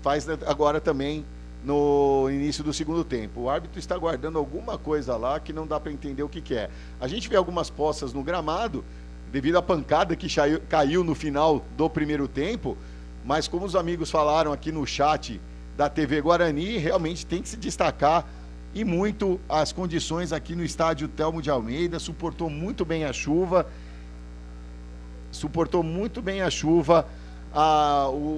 faz agora também no início do segundo tempo. O árbitro está guardando alguma coisa lá que não dá para entender o que é. A gente vê algumas poças no gramado, devido à pancada que caiu no final do primeiro tempo, mas como os amigos falaram aqui no chat da TV Guarani, realmente tem que se destacar e muito as condições aqui no estádio Telmo de Almeida. Suportou muito bem a chuva,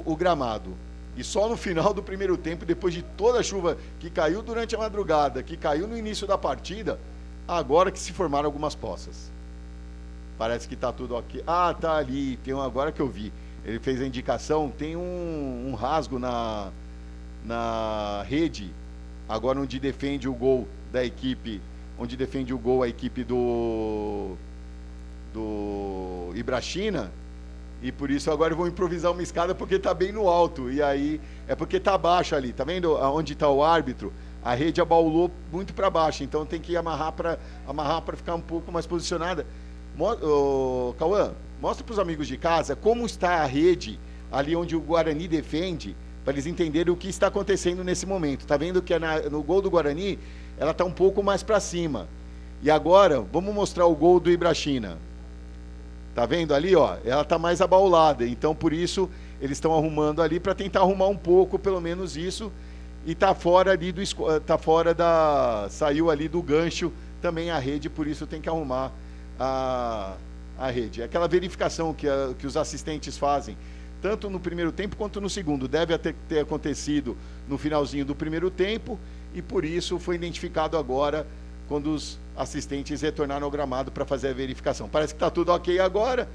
o gramado. E só no final do primeiro tempo, depois de toda a chuva que caiu durante a madrugada, que caiu no início da partida, agora que se formaram algumas poças. Parece que está tudo ok. Tá ali, tem agora que eu vi. Ele fez a indicação, tem um rasgo na rede, agora onde defende o gol da equipe, a equipe do Ibrachina. E por isso agora eu vou improvisar uma escada, porque está bem no alto. E aí é porque está baixo ali. Tá vendo onde está o árbitro? A rede abaulou muito para baixo. Então tem que amarrar para ficar um pouco mais posicionada. Cauã, mostra para os amigos de casa como está a rede ali onde o Guarani defende, para eles entenderem o que está acontecendo nesse momento. Tá vendo que no gol do Guarani ela está um pouco mais para cima. E agora vamos mostrar o gol do Ibrachina. Tá vendo ali, ó? Ela tá mais abaulada, então por isso eles estão arrumando ali para tentar arrumar um pouco, pelo menos isso, e tá fora ali saiu ali do gancho também a rede, por isso tem que arrumar a rede. Aquela verificação que os assistentes fazem, tanto no primeiro tempo quanto no segundo, deve ter acontecido no finalzinho do primeiro tempo, e por isso foi identificado agora quando os assistentes retornaram ao gramado para fazer a verificação. Parece que está tudo ok agora,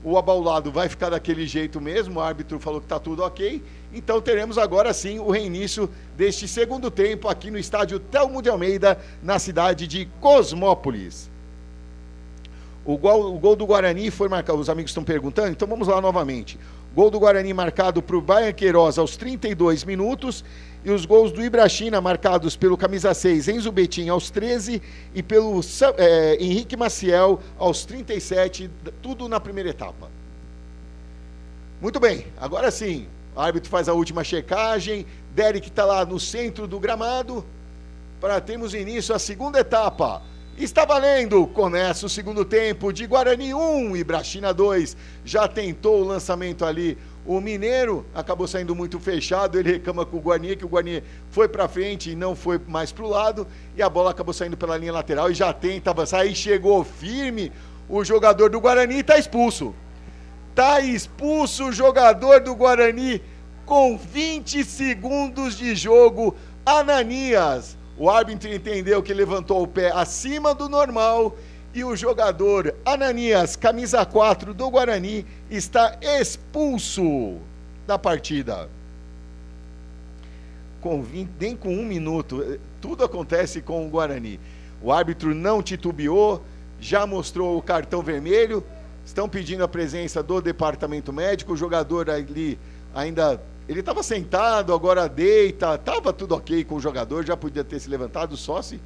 o abaulado vai ficar daquele jeito mesmo, o árbitro falou que está tudo ok, então teremos agora sim o reinício deste segundo tempo aqui no estádio Telmo de Almeida, na cidade de Cosmópolis. O gol do Guarani foi marcado, os amigos estão perguntando, então vamos lá novamente. Gol do Guarani marcado por Brian Queiroz aos 32 minutos, e os gols do Ibrachina marcados pelo camisa 6, Enzo Betim, aos 13, e pelo Henrique Maciel aos 37, tudo na primeira etapa. Muito bem, agora sim, o árbitro faz a última checagem, Derek está lá no centro do gramado, para termos início à segunda etapa. Está valendo, começa o segundo tempo de Guarani 1, Ibrachina 2, já tentou o lançamento ali, o Mineiro acabou saindo muito fechado, ele reclama com o Guarani, que o Guarani foi para frente e não foi mais para o lado, e a bola acabou saindo pela linha lateral e já tenta avançar, aí chegou firme, o jogador do Guarani está expulso. Está expulso o jogador do Guarani com 20 segundos de jogo, Ananias. O árbitro entendeu que levantou o pé acima do normal e o jogador Ananias, camisa 4 do Guarani, está expulso da partida. Nem com 1 minuto, tudo acontece com o Guarani. O árbitro não titubeou, já mostrou o cartão vermelho, estão pedindo a presença do departamento médico, o jogador ali ainda... Ele estava sentado, agora deita, estava tudo ok com o jogador, já podia ter se levantado, só se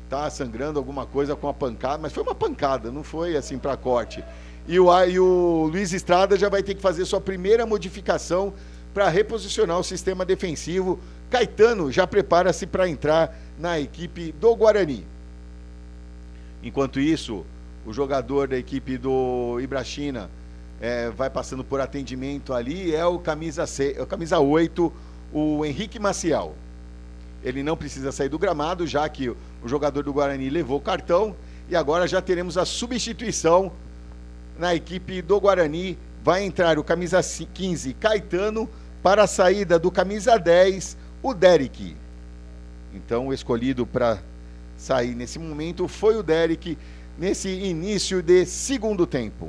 está sangrando alguma coisa com a pancada, mas foi uma pancada, não foi assim para corte. E o Luiz Estrada já vai ter que fazer sua primeira modificação para reposicionar o sistema defensivo. Caetano já prepara-se para entrar na equipe do Guarani. Enquanto isso, o jogador da equipe do Ibrachina vai passando por atendimento ali, é o camisa 8, o Henrique Maciel. Ele não precisa sair do gramado, já que o jogador do Guarani levou o cartão, e agora já teremos a substituição na equipe do Guarani. Vai entrar o camisa 15, Caetano, para a saída do camisa 10, o Derek. Então, o escolhido para sair nesse momento foi o Derek, nesse início de segundo tempo.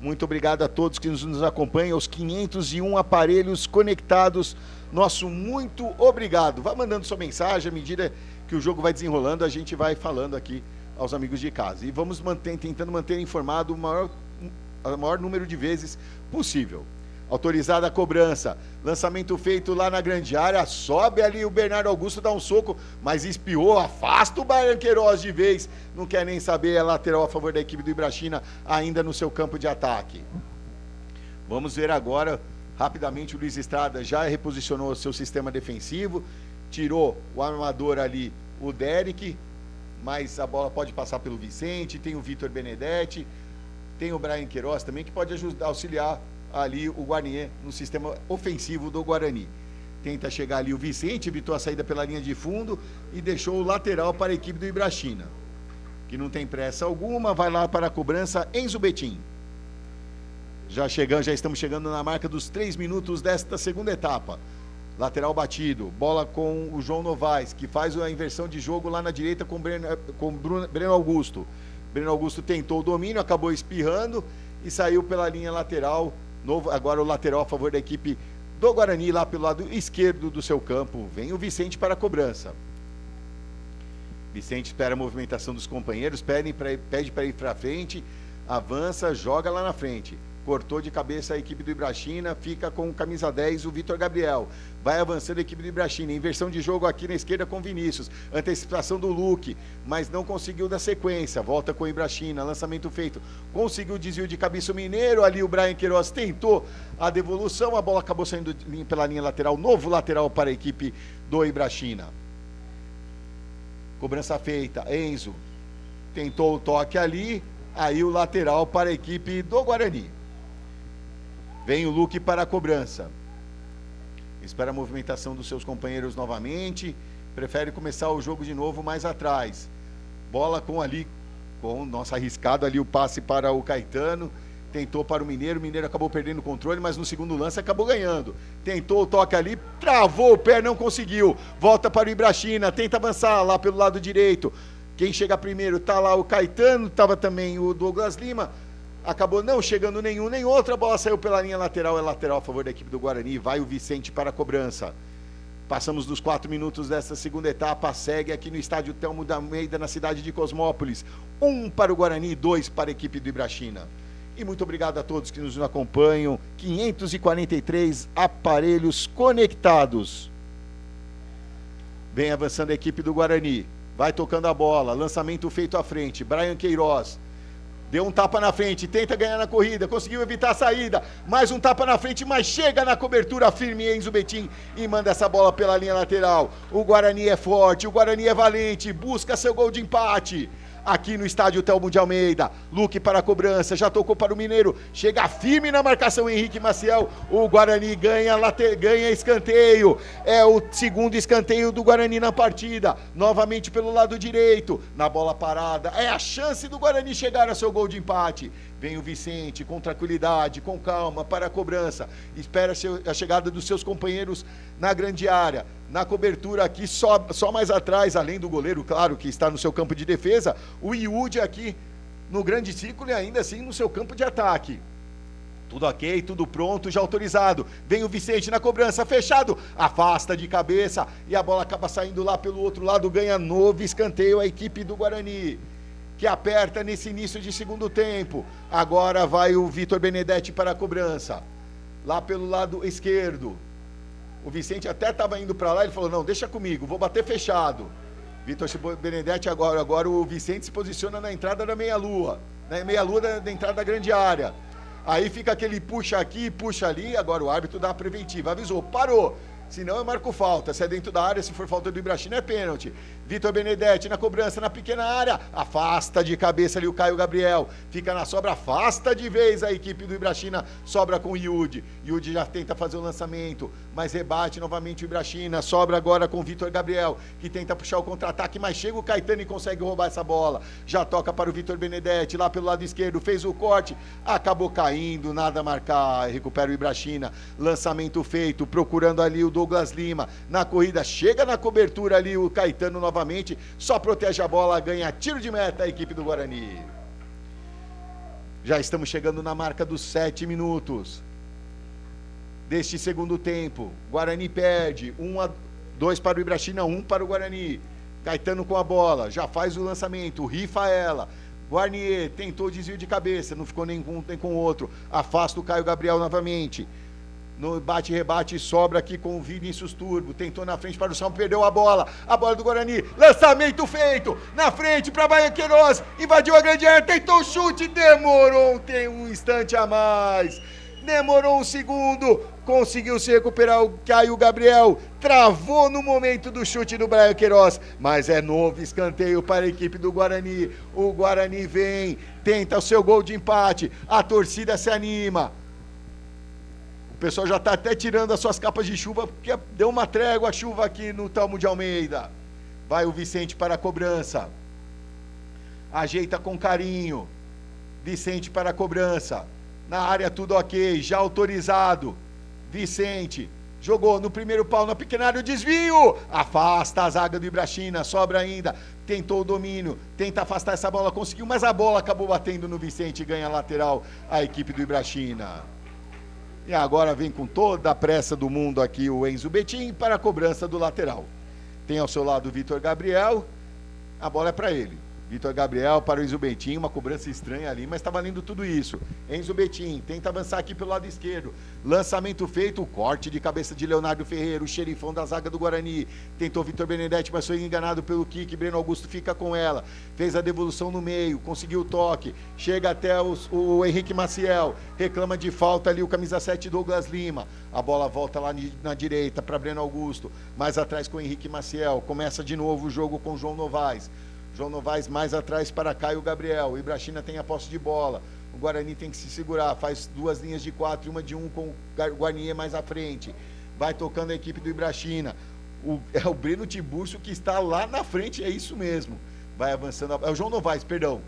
Muito obrigado a todos que nos acompanham, aos 501 aparelhos conectados. Nosso muito obrigado. Vá mandando sua mensagem, à medida que o jogo vai desenrolando, a gente vai falando aqui aos amigos de casa. E vamos tentando manter informado o maior número de vezes possível. Autorizada a cobrança, lançamento feito lá na grande área, sobe ali o Bernardo Augusto, dá um soco, mas espiou, afasta o Brian Queiroz de vez, não quer nem saber, é lateral a favor da equipe do Ibrachina, ainda no seu campo de ataque. Vamos ver agora, rapidamente, o Luiz Estrada já reposicionou o seu sistema defensivo, tirou o armador ali, o Derek, mas a bola pode passar pelo Vicente, tem o Vitor Benedetti, tem o Brian Queiroz também, que pode auxiliar ali o Guarani no sistema ofensivo do Guarani. Tenta chegar ali o Vicente, evitou a saída pela linha de fundo e deixou o lateral para a equipe do Ibrachina, que não tem pressa alguma, vai lá para a cobrança Enzo Betim. Já estamos chegando na marca dos 3 minutos desta segunda etapa. Lateral batido, bola com o João Novaes, que faz a inversão de jogo lá na direita com Breno Augusto. Breno Augusto tentou o domínio, acabou espirrando e saiu pela linha lateral. Agora o lateral a favor da equipe do Guarani, lá pelo lado esquerdo do seu campo. Vem o Vicente para a cobrança. Vicente espera a movimentação dos companheiros, pede para ir para frente, avança, joga lá na frente. Cortou de cabeça a equipe do Ibrachina, fica com o camisa 10, o Vitor Gabriel. Vai avançando a equipe do Ibrachina, inversão de jogo aqui na esquerda com Vinícius. Antecipação do Luque, mas não conseguiu dar sequência. Volta com o Ibrachina, lançamento feito. Conseguiu o desvio de cabeça o Mineiro, ali o Brian Queiroz tentou a devolução, a bola acabou saindo pela linha lateral, novo lateral para a equipe do Ibrachina. Cobrança feita, Enzo tentou o toque ali, aí o lateral para a equipe do Guarani. Vem o Luque para a cobrança. Espera a movimentação dos seus companheiros novamente. Prefere começar o jogo de novo mais atrás. Bola com o nosso arriscado ali o passe para o Caetano. Tentou para o Mineiro acabou perdendo o controle, mas no segundo lance acabou ganhando. Tentou o toque ali, travou o pé, não conseguiu. Volta para o Ibrachina, tenta avançar lá pelo lado direito. Quem chega primeiro tá lá o Caetano, estava também o Douglas Lima. Acabou não chegando nenhum nem outro, a bola saiu pela linha lateral, é lateral a favor da equipe do Guarani. Vai o Vicente para a cobrança. Passamos dos 4 minutos dessa segunda etapa, segue aqui no estádio Telmo da Almeida, na cidade de Cosmópolis. 1 para o Guarani, 2 para a equipe do Ibrachina. E muito obrigado a todos que nos acompanham. 543 aparelhos conectados. Vem avançando a equipe do Guarani. Vai tocando a bola. Lançamento feito à frente. Brian Queiroz. Deu um tapa na frente. Tenta ganhar na corrida. Conseguiu evitar a saída. Mais um tapa na frente, mas chega na cobertura firme Enzo Betim e manda essa bola pela linha lateral. O Guarani é forte. O Guarani é valente. Busca seu gol de empate. Aqui no estádio Telmo de Almeida, Luque para a cobrança, já tocou para o Mineiro, chega firme na marcação Henrique Maciel, o Guarani ganha escanteio, é o segundo escanteio do Guarani na partida, novamente pelo lado direito, na bola parada, é a chance do Guarani chegar a seu gol de empate. Vem o Vicente com tranquilidade, com calma para a cobrança, espera a chegada dos seus companheiros na grande área, na cobertura aqui, só mais atrás, além do goleiro, claro, que está no seu campo de defesa, o Iude aqui no grande círculo e ainda assim no seu campo de ataque. Tudo ok, tudo pronto, já autorizado. Vem o Vicente na cobrança, fechado, afasta de cabeça e a bola acaba saindo lá pelo outro lado, ganha novo escanteio a equipe do Guarani, que aperta nesse início de segundo tempo. Agora vai o Vitor Benedetti para a cobrança, lá pelo lado esquerdo. O Vicente até estava indo para lá, ele falou, não, deixa comigo, vou bater fechado. Vitor Benedetti agora o Vicente se posiciona na entrada da meia-lua, na meia-lua da entrada da grande área. Aí fica aquele puxa aqui, puxa ali, agora o árbitro dá a preventiva, avisou, parou. Senão eu marco falta, se é dentro da área, se for falta do Ibrachina é pênalti. Vitor Benedetti na cobrança, na pequena área, afasta de cabeça ali o Caio Gabriel, fica na sobra, afasta de vez a equipe do Ibrachina, sobra com o Yudi. Yudi já tenta fazer o lançamento, mas rebate novamente o Ibrachina, sobra agora com o Vitor Gabriel, que tenta puxar o contra-ataque, mas chega o Caetano e consegue roubar essa bola. Já toca para o Vitor Benedetti, lá pelo lado esquerdo, fez o corte, acabou caindo, nada a marcar, recupera o Ibrachina, lançamento feito, procurando ali o Douglas Lima, na corrida, chega na cobertura ali o Caetano novamente, só protege a bola, ganha tiro de meta a equipe do Guarani. Já estamos chegando na marca dos 7 minutos deste segundo tempo. Guarani perde, 2 para o Ibrachina, 1 para o Guarani. Caetano com a bola, já faz o lançamento, rifa ela. Guarnier tentou desvio de cabeça, não ficou nem com o outro, afasta o Caio Gabriel novamente. No bate-rebate, sobra aqui com o Vinícius Turbo, tentou na frente para o Salmo, perdeu a bola do Guarani, lançamento feito, na frente para Brian Queiroz, invadiu a grande área, tentou o chute, demorou, tem um instante a mais, demorou um segundo, conseguiu se recuperar o Caio Gabriel, travou no momento do chute do Brian Queiroz, mas é novo escanteio para a equipe do Guarani, o Guarani vem, tenta o seu gol de empate, a torcida se anima. O pessoal já está até tirando as suas capas de chuva, porque deu uma trégua a chuva aqui no Telmo de Almeida. Vai o Vicente para a cobrança. Ajeita com carinho. Vicente para a cobrança. Na área tudo ok, já autorizado. Vicente jogou no primeiro pau, na pequena área, o desvio. Afasta a zaga do Ibrachina, sobra ainda. Tentou o domínio, tenta afastar essa bola, conseguiu, mas a bola acabou batendo no Vicente e ganha lateral a equipe do Ibrachina. E agora vem com toda a pressa do mundo aqui o Enzo Betim para a cobrança do lateral. Tem ao seu lado o Vitor Gabriel, a bola é para ele. Vitor Gabriel para o Enzo Betim, uma cobrança estranha ali, mas está valendo tudo isso. Enzo Betim tenta avançar aqui pelo lado esquerdo. Lançamento feito, corte de cabeça de Leonardo Ferreira, o xerifão da zaga do Guarani. Tentou Vitor Benedetti, mas foi enganado pelo kick. Breno Augusto fica com ela. Fez a devolução no meio, conseguiu o toque. Chega até o Henrique Maciel. Reclama de falta ali o camisa 7 Douglas Lima. A bola volta lá na direita para Breno Augusto. Mais atrás com o Henrique Maciel. Começa de novo o jogo com João Novaes. João Novaes mais atrás para Caio Gabriel. O Ibrachina tem a posse de bola. O Guarani tem que se segurar, faz 2 linhas de 4 e uma de 1 com o Guarnier mais à frente. Vai tocando a equipe do Ibrachina. É o Breno Tiburcio que está lá na frente, é isso mesmo. Vai avançando, é o João Novaes, perdão.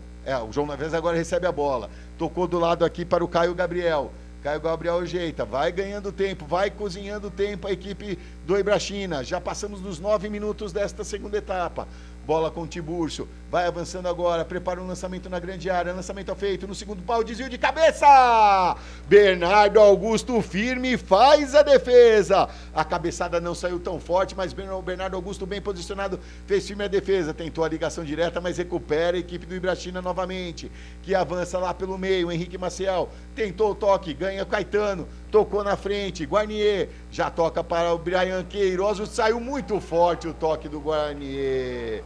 O João Novaes agora recebe a bola. Tocou do lado aqui para o Caio Gabriel. Caio Gabriel ajeita, vai ganhando tempo, vai cozinhando tempo a equipe do Ibrachina. Já passamos dos 9 minutos desta segunda etapa. Bola com o Tiburcio, vai avançando agora, prepara um lançamento na grande área, lançamento feito no segundo pau, desvio de cabeça! Bernardo Augusto firme faz a defesa. A cabeçada não saiu tão forte, mas Bernardo Augusto bem posicionado, fez firme a defesa, tentou a ligação direta, mas recupera a equipe do Ibrachina novamente, que avança lá pelo meio, Henrique Maciel, tentou o toque, ganha Caetano, tocou na frente, Guarnier, já toca para o Brian Queiroz, saiu muito forte o toque do Guarnier.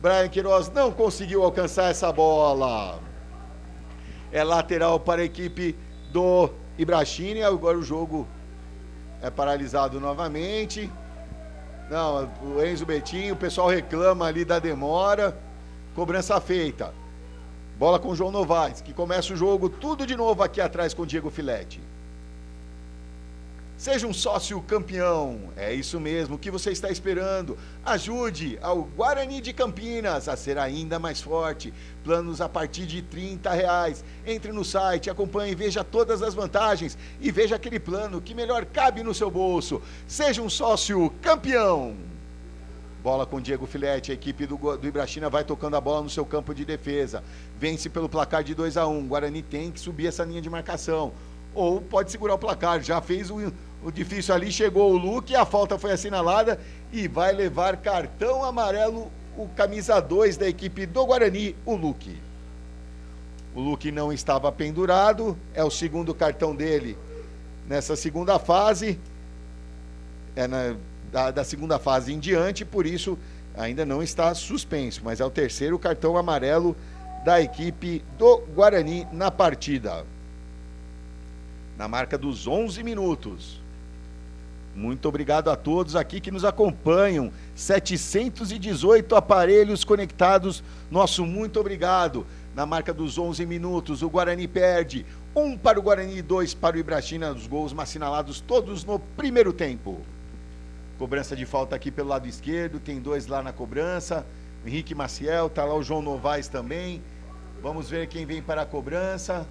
Brian Queiroz não conseguiu alcançar essa bola. É lateral para a equipe do Ibrachina e agora o jogo é paralisado novamente. Não, o Enzo Betinho, o pessoal reclama ali da demora. Cobrança feita. Bola com o João Novaes, que começa o jogo tudo de novo aqui atrás com o Diego Filetti. Seja um sócio campeão, é isso mesmo, o que você está esperando? Ajude ao Guarani de Campinas a ser ainda mais forte. Planos a partir de R$30. Entre no site, acompanhe, veja todas as vantagens e veja aquele plano que melhor cabe no seu bolso. Seja um sócio campeão. Bola com Diego Filetti, a equipe do Ibrachina vai tocando a bola no seu campo de defesa. Vence pelo placar de 2-1. Guarani tem que subir essa linha de marcação. Ou pode segurar o placar, já fez o difícil ali, chegou o Luque, a falta foi assinalada e vai levar cartão amarelo o camisa 2 da equipe do Guarani, o Luque. O Luque não estava pendurado, é o segundo cartão dele nessa segunda fase, da segunda fase em diante, por isso ainda não está suspenso, mas é o terceiro cartão amarelo da equipe do Guarani na partida. Na marca dos 11 minutos. Muito obrigado a todos aqui que nos acompanham. 718 aparelhos conectados. Nosso muito obrigado. Na marca dos 11 minutos, o Guarani perde. 1 para o Guarani e 2 para o Ibrachina. Os gols assinalados todos no primeiro tempo. Cobrança de falta aqui pelo lado esquerdo. Tem 2 lá na cobrança. Henrique Maciel, tá lá o João Novaes também. Vamos ver quem vem para a cobrança.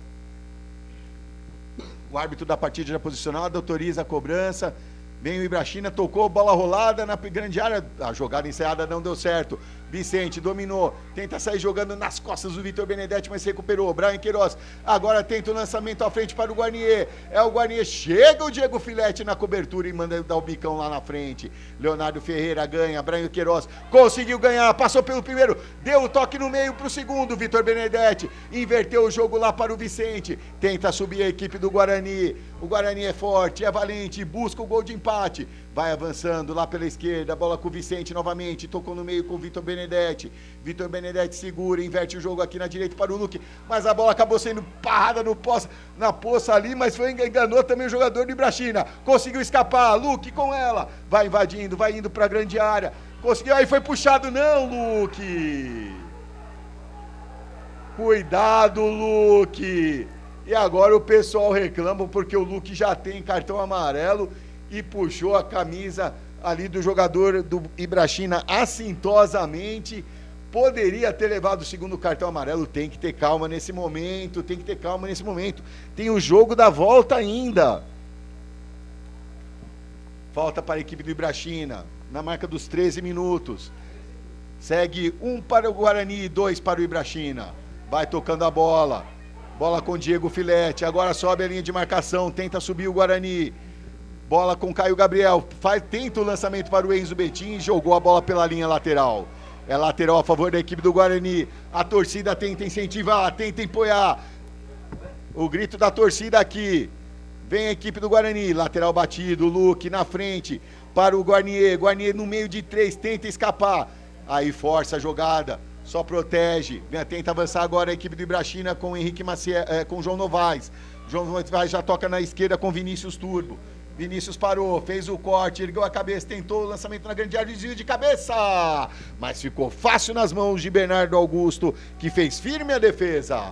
O árbitro da partida já posicionado, autoriza a cobrança. Vem o Ibrachina, tocou, bola rolada na grande área. A jogada ensaiada não deu certo. Vicente dominou, tenta sair jogando nas costas do Vitor Benedetti, mas recuperou. Brian Queiroz agora tenta o lançamento à frente para o Guarnier. É o Guarnier, chega o Diego Filetti na cobertura e manda dar o bicão lá na frente. Leonardo Ferreira ganha, Brian Queiroz conseguiu ganhar, passou pelo primeiro, deu o toque no meio para o segundo. Vitor Benedetti inverteu o jogo lá para o Vicente. Tenta subir a equipe do Guarani. O Guarani é forte, é valente, busca o gol de empate. Vai avançando lá pela esquerda, bola com o Vicente novamente, tocou no meio com o Vitor Benedetti. Vitor Benedetti segura, inverte o jogo aqui na direita para o Luque, mas a bola acabou sendo parada na poça ali, mas enganou também o jogador do Ibrachina. Conseguiu escapar, Luque com ela, vai invadindo, vai indo para a grande área. Conseguiu, aí foi puxado, não, Luque. Cuidado, Luque. E agora o pessoal reclama porque o Luque já tem cartão amarelo e puxou a camisa ali do jogador do Ibrachina assintosamente. Poderia ter levado o segundo cartão amarelo. Tem que ter calma nesse momento, tem o jogo da volta ainda. Falta para a equipe do Ibrachina, na marca dos 13 minutos. Segue 1 para o Guarani e 2 para o Ibrachina. Vai tocando a bola. Bola com Diego Filetti, agora sobe a linha de marcação, tenta subir o Guarani. Bola com Caio Gabriel, tenta o lançamento para o Enzo Betim e jogou a bola pela linha lateral. É lateral a favor da equipe do Guarani. A torcida tenta incentivar, tenta apoiar. O grito da torcida aqui. Vem a equipe do Guarani, lateral batido, Luque na frente para o Guarnier. Guarnier no meio de 3, tenta escapar. Aí força a jogada. Só protege, tenta avançar agora a equipe do Ibrachina com o Henrique Maciel, com o João Novaes. João Novaes já toca na esquerda com Vinícius Turbo. Vinícius parou, fez o corte, ergueu a cabeça, tentou o lançamento na grande área, desvio de cabeça. Mas ficou fácil nas mãos de Bernardo Augusto, que fez firme a defesa.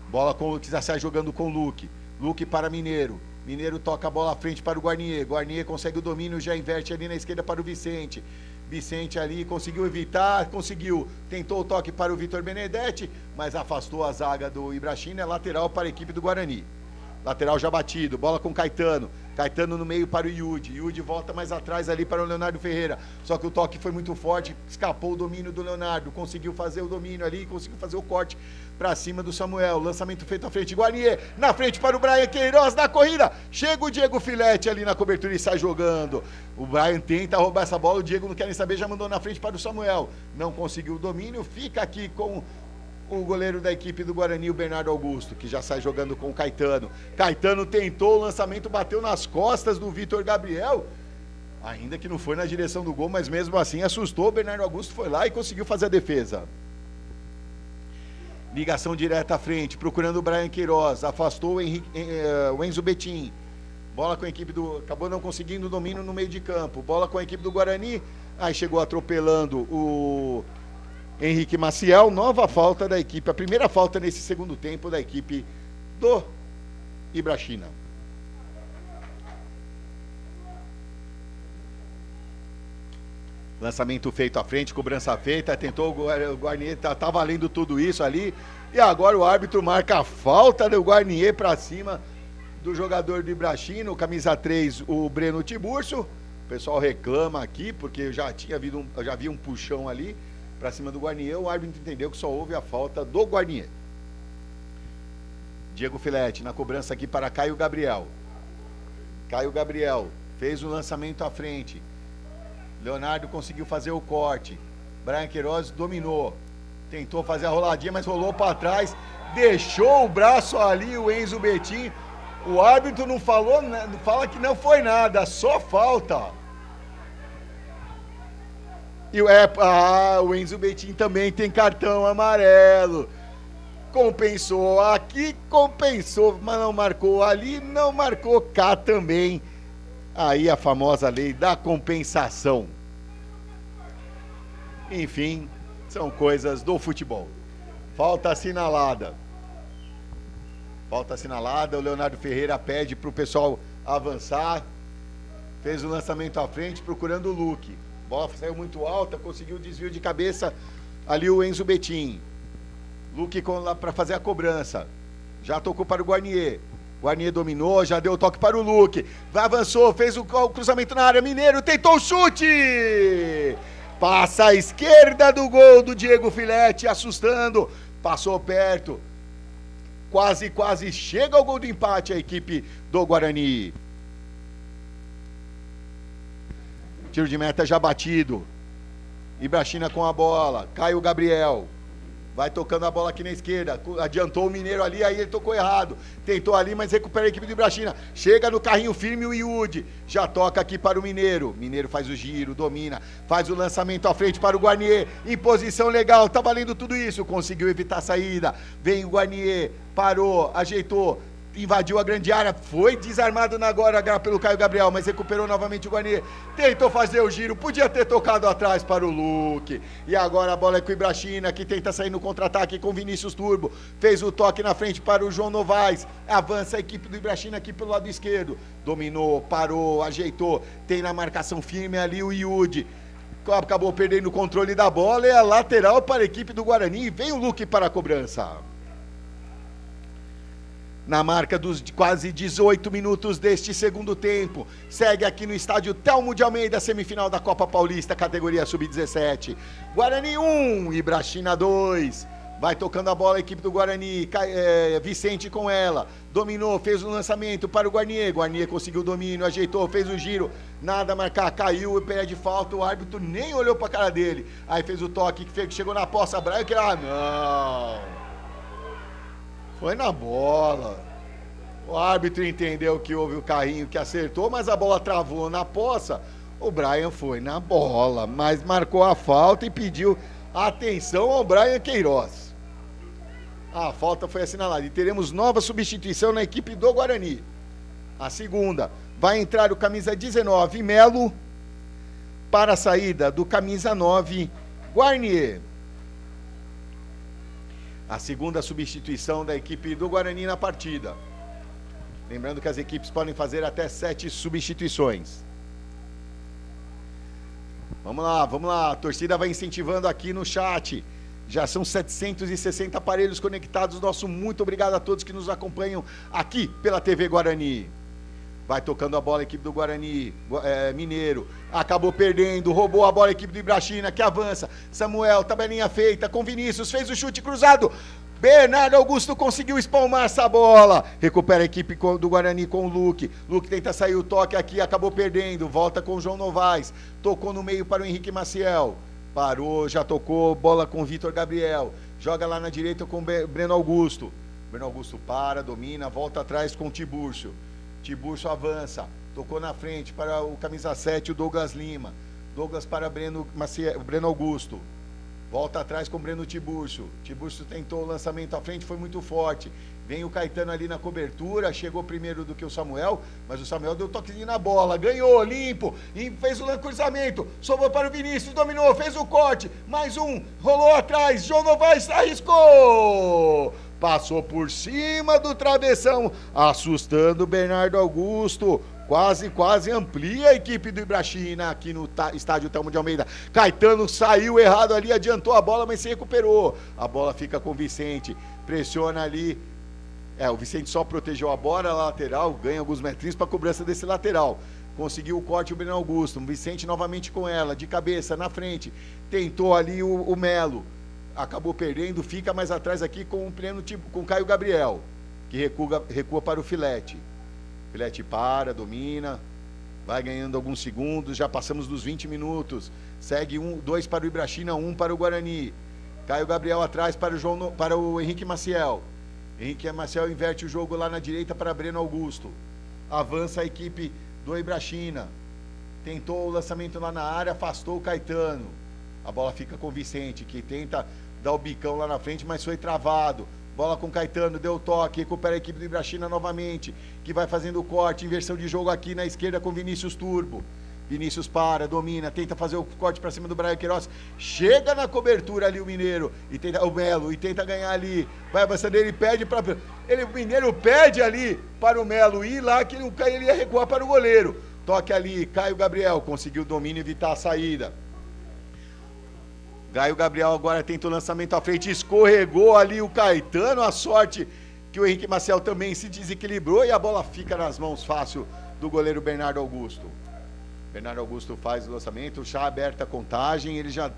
Bola com o Luke, já sai jogando com o Luke. Luke para Mineiro. Mineiro toca a bola à frente para o Guarnier. Guarnier consegue o domínio, já inverte ali na esquerda para o Vicente. Vicente ali conseguiu evitar, tentou o toque para o Vitor Benedetti, mas afastou a zaga do Ibrachina, lateral para a equipe do Guarani. Lateral já batido, bola com Caetano. Caetano no meio para o Yudi. Yudi volta mais atrás ali para o Leonardo Ferreira. Só que o toque foi muito forte, escapou o domínio do Leonardo. Conseguiu fazer o domínio ali, conseguiu fazer o corte para cima do Samuel. Lançamento feito à frente. Guarnier na frente para o Brian Queiroz na corrida. Chega o Diego Filete ali na cobertura e sai jogando. O Brian tenta roubar essa bola. O Diego não quer nem saber, já mandou na frente para o Samuel. Não conseguiu o domínio. Fica aqui com o goleiro da equipe do Guarani, o Bernardo Augusto, que já sai jogando com o Caetano. Caetano tentou o lançamento, bateu nas costas do Vitor Gabriel, ainda que não foi na direção do gol, mas mesmo assim assustou. O Bernardo Augusto foi lá e conseguiu fazer a defesa. Ligação direta à frente, procurando o Brian Queiroz, afastou o Enzo Betim. Bola com a equipe acabou não conseguindo o domínio no meio de campo. Bola com a equipe do Guarani, aí chegou atropelando o Henrique Maciel. Nova falta da equipe, a primeira falta nesse segundo tempo da equipe do Ibrachina. Lançamento feito à frente, cobrança feita, tentou o Guarnier, tá valendo tudo isso ali, e agora o árbitro marca a falta do Guarnier para cima do jogador do Ibrachina, o camisa 3, o Breno Tiburcio. O pessoal reclama aqui, porque eu já vi um puxão ali para cima do Guarnier. O árbitro entendeu que só houve a falta do Guarnier. Diego Filete na cobrança aqui para Caio Gabriel. Caio Gabriel fez o lançamento à frente. Leonardo conseguiu fazer o corte. Brian Queiroz dominou. Tentou fazer a roladinha, mas rolou para trás. Deixou o braço ali o Enzo Betim. O árbitro não falou, fala que não foi nada, só falta. E o Enzo Betim também tem cartão amarelo. Compensou aqui, compensou, mas não marcou ali, não marcou cá também. Aí a famosa lei da compensação. Enfim, são coisas do futebol. Falta assinalada. Falta assinalada, o Leonardo Ferreira pede para o pessoal avançar. Fez o lançamento à frente, procurando o Luque. Bola saiu muito alta, conseguiu o desvio de cabeça ali o Enzo Betim. Luque para fazer a cobrança. Já tocou para o Guarnier. Guarnier dominou, já deu o toque para o Luque. Avançou, fez o cruzamento na área. Mineiro tentou o chute. Passa à esquerda do gol do Diego Filete, assustando. Passou perto. Quase chega ao gol do empate a equipe do Guarani. Tiro de meta já batido. Ibrachina com a bola. Caio Gabriel. Vai tocando a bola aqui na esquerda. Adiantou o Mineiro ali, aí ele tocou errado. Tentou ali, mas recupera a equipe do Ibrachina. Chega no carrinho firme o Yudi. Já toca aqui para o Mineiro. Mineiro faz o giro, domina. Faz o lançamento à frente para o Guarnier. Em posição legal, tá valendo tudo isso. Conseguiu evitar a saída. Vem o Guarnier. Parou, ajeitou. Invadiu a grande área, foi desarmado agora pelo Caio Gabriel, mas recuperou novamente o Guarnier, tentou fazer o giro, podia ter tocado atrás para o Luque, e agora a bola é com o Ibrachina, que tenta sair no contra-ataque com o Vinícius Turbo, fez o toque na frente para o João Novaes, avança a equipe do Ibrachina aqui pelo lado esquerdo, dominou, parou, ajeitou, tem na marcação firme ali o Yudi, acabou perdendo o controle da bola, é a lateral para a equipe do Guarani, e vem o Luque para a cobrança. Na marca dos quase 18 minutos deste segundo tempo, segue aqui no estádio Telmo de Almeida, semifinal da Copa Paulista, categoria Sub-17. Guarani 1, Ibrachina 2. Vai tocando a bola a equipe do Guarani, Vicente com ela, dominou, fez o lançamento para o Guarnier. Guarnier conseguiu o domínio, ajeitou, fez o giro, nada a marcar, caiu e pede falta, o árbitro nem olhou para a cara dele. Aí fez o toque, que chegou na poça, Braga, que não... Foi na bola. O árbitro entendeu que houve o carrinho que acertou, mas a bola travou na poça. O Brian foi na bola, mas marcou a falta e pediu atenção ao Brian Queiroz. A falta foi assinalada e teremos nova substituição na equipe do Guarani. A segunda, vai entrar o camisa 19, Melo, para a saída do camisa 9, Guarnier. A segunda substituição da equipe do Guarani na partida. Lembrando que as equipes podem fazer até 7 substituições. Vamos lá. A torcida vai incentivando aqui no chat. Já são 760 aparelhos conectados. Nosso muito obrigado a todos que nos acompanham aqui pela TV Guarani. Vai tocando a bola a equipe do Guarani Mineiro. Acabou perdendo, roubou a bola a equipe do Ibrachina, que avança. Samuel, tabelinha feita com Vinícius, fez o chute cruzado. Bernardo Augusto conseguiu espalmar essa bola. Recupera a equipe do Guarani com o Luque. Luque tenta sair o toque aqui, acabou perdendo. Volta com o João Novaes. Tocou no meio para o Henrique Maciel. Parou, já tocou, bola com o Vitor Gabriel. Joga lá na direita com o Breno Augusto. Breno Augusto para, domina, volta atrás com o Tiburcio. Tiburcio avança, tocou na frente para o camisa 7, o Douglas Lima. Douglas para Breno Augusto. Volta atrás com o Breno Tiburcio. Tiburcio tentou o lançamento à frente, foi muito forte. Vem o Caetano ali na cobertura, chegou primeiro do que o Samuel, mas o Samuel deu toquezinho na bola, ganhou, limpo, e fez o cruzamento, sobrou para o Vinícius, dominou, fez o corte, mais um, rolou atrás, João Novaes arriscou! Passou por cima do travessão, assustando o Bernardo Augusto. Quase amplia a equipe do Ibrachina aqui no estádio Telmo de Almeida. Caetano saiu errado ali, adiantou a bola, mas se recuperou. A bola fica com o Vicente, pressiona ali. O Vicente só protegeu a bola, a lateral, ganha alguns metrinhos para a cobrança desse lateral. Conseguiu o corte o Breno Augusto. O Vicente novamente com ela, de cabeça, na frente. Tentou ali o Melo. Acabou perdendo, fica mais atrás aqui com o Caio Gabriel, que recua para o Filete. Filete para, domina, vai ganhando alguns segundos, já passamos dos 20 minutos. Segue 2 para o Ibrachina, 1 para o Guarani. Caio Gabriel atrás para o Henrique Maciel. Henrique Maciel inverte o jogo lá na direita para Breno Augusto. Avança a equipe do Ibrachina. Tentou o lançamento lá na área, afastou o Caetano. A bola fica com o Vicente, que tenta dar o bicão lá na frente, mas foi travado. Bola com o Caetano, deu o toque, recupera a equipe do Ibrachina novamente, que vai fazendo o corte, inversão de jogo aqui na esquerda com Vinícius Turbo. Vinícius para, domina, tenta fazer o corte para cima do Brian Queiroz, chega na cobertura ali o Mineiro, o Melo, e tenta ganhar ali, vai avançando, ele perde para... O Mineiro perde ali para o Melo ir lá, que ele ia recuar para o goleiro. Toque ali, Caio Gabriel, conseguiu o domínio e evitar a saída. Caio Gabriel agora tenta o lançamento à frente, escorregou ali o Caetano, a sorte que o Henrique Maciel também se desequilibrou e a bola fica nas mãos fácil do goleiro Bernardo Augusto. Bernardo Augusto faz o lançamento, já aberta a contagem, ele já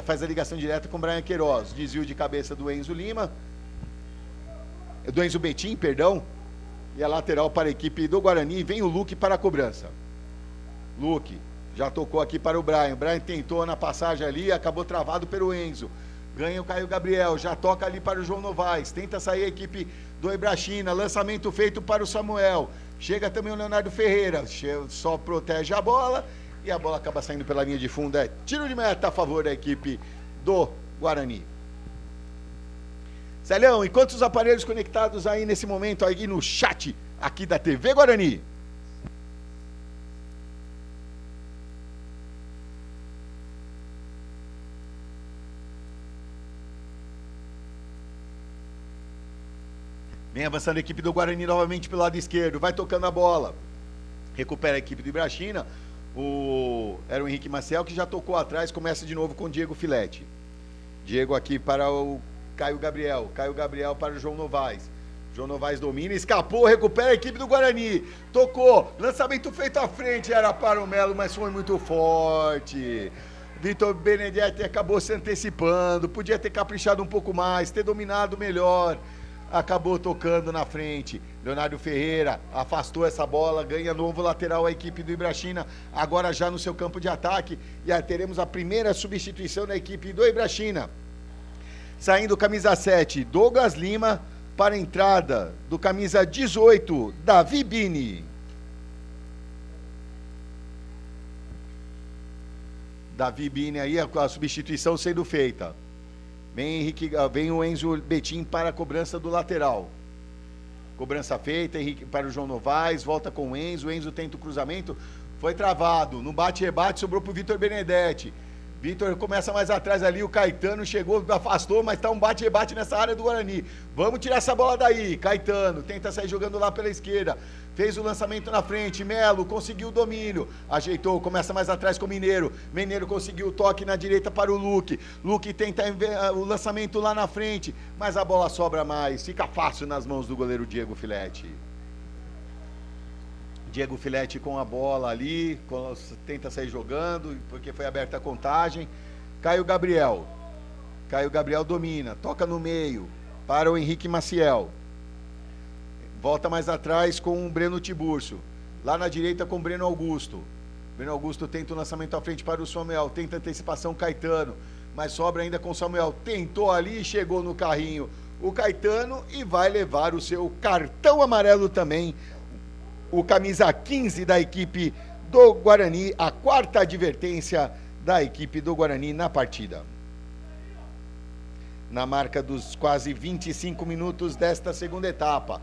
faz a ligação direta com o Brian Queiroz, desvio de cabeça do Enzo Betim, e a lateral para a equipe do Guarani, vem o Luque para a cobrança. Luque. Já tocou aqui para o Brian. O Brian tentou na passagem ali, acabou travado pelo Enzo. Ganha o Caio Gabriel, já toca ali para o João Novaes. Tenta sair a equipe do Ibrachina. Lançamento feito para o Samuel. Chega também o Leonardo Ferreira. Só protege a bola e a bola acaba saindo pela linha de fundo. É tiro de meta a favor da equipe do Guarani. Celhão, e quantos aparelhos conectados aí nesse momento aí no chat aqui da TV Guarani? Vem avançando a equipe do Guarani novamente pelo lado esquerdo. Vai tocando a bola. Recupera a equipe do Ibrachina. Era o Henrique Maciel que já tocou atrás. Começa de novo com o Diego Filete. Diego aqui para o Caio Gabriel. Caio Gabriel para o João Novaes. João Novaes domina. Escapou. Recupera a equipe do Guarani. Tocou. Lançamento feito à frente. Era para o Melo, mas foi muito forte. Vitor Benedetti acabou se antecipando. Podia ter caprichado um pouco mais. Ter dominado melhor. Acabou tocando na frente. Leonardo Ferreira afastou essa bola, ganha novo lateral a equipe do Ibrachina, agora já no seu campo de ataque, e teremos a primeira substituição da equipe do Ibrachina. Saindo camisa 7, Douglas Lima, para a entrada do camisa 18, Davi Bini. Davi Bini aí, a substituição sendo feita. Vem o Enzo Betim para a cobrança do lateral. Cobrança feita, Henrique para o João Novaes, volta com o Enzo tenta o cruzamento, foi travado, no bate-rebate sobrou para o Vitor Benedetti. Vitor começa mais atrás ali, o Caetano chegou, afastou, mas tá um bate-rebate nessa área do Guarani. Vamos tirar essa bola daí. Caetano tenta sair jogando lá pela esquerda. Fez o lançamento na frente, Melo conseguiu o domínio, ajeitou, começa mais atrás com o Mineiro. Mineiro conseguiu o toque na direita para o Luque. Luque tenta o lançamento lá na frente, mas a bola sobra mais, fica fácil nas mãos do goleiro Diego Filete. Diego Filete com a bola ali, tenta sair jogando, porque foi aberta a contagem. Caio Gabriel domina, toca no meio, para o Henrique Maciel. Volta mais atrás com o Breno Tiburcio. Lá na direita com o Breno Augusto. Breno Augusto tenta o lançamento à frente para o Samuel. Tenta antecipação Caetano. Mas sobra ainda com o Samuel. Tentou ali e chegou no carrinho o Caetano. E vai levar o seu cartão amarelo também. O camisa 15 da equipe do Guarani. A quarta advertência da equipe do Guarani na partida. Na marca dos quase 25 minutos desta segunda etapa.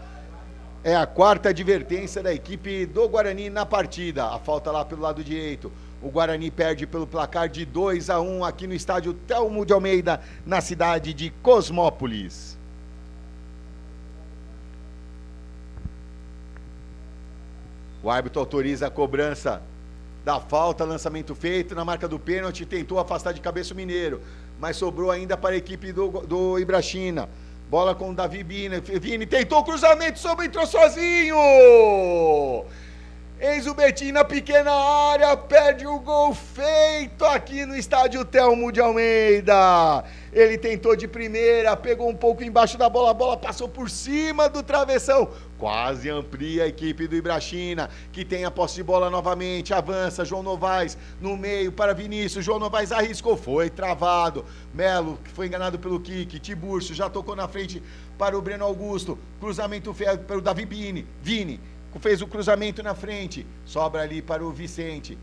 É a quarta advertência da equipe do Guarani na partida. A falta lá pelo lado direito. O Guarani perde pelo placar de 2-1 aqui no estádio Telmo de Almeida, na cidade de Cosmópolis. O árbitro autoriza a cobrança da falta, lançamento feito na marca do pênalti, tentou afastar de cabeça o Mineiro, mas sobrou ainda para a equipe do Ibrachina. Bola com o Davi Vini, tentou o cruzamento, entrou sozinho! Enzo Betim na pequena área, perde o gol feito aqui no estádio Telmo de Almeida. Ele tentou de primeira, pegou um pouco embaixo da bola, a bola passou por cima do travessão. Quase amplia a equipe do Ibrachina, que tem a posse de bola novamente, avança, João Novaes no meio para Vinícius, João Novaes arriscou, foi travado, Melo, que foi enganado pelo Kiki, Tiburcio já tocou na frente para o Breno Augusto, cruzamento feito para o Davi Vini, fez o cruzamento na frente, sobra ali para o Vicente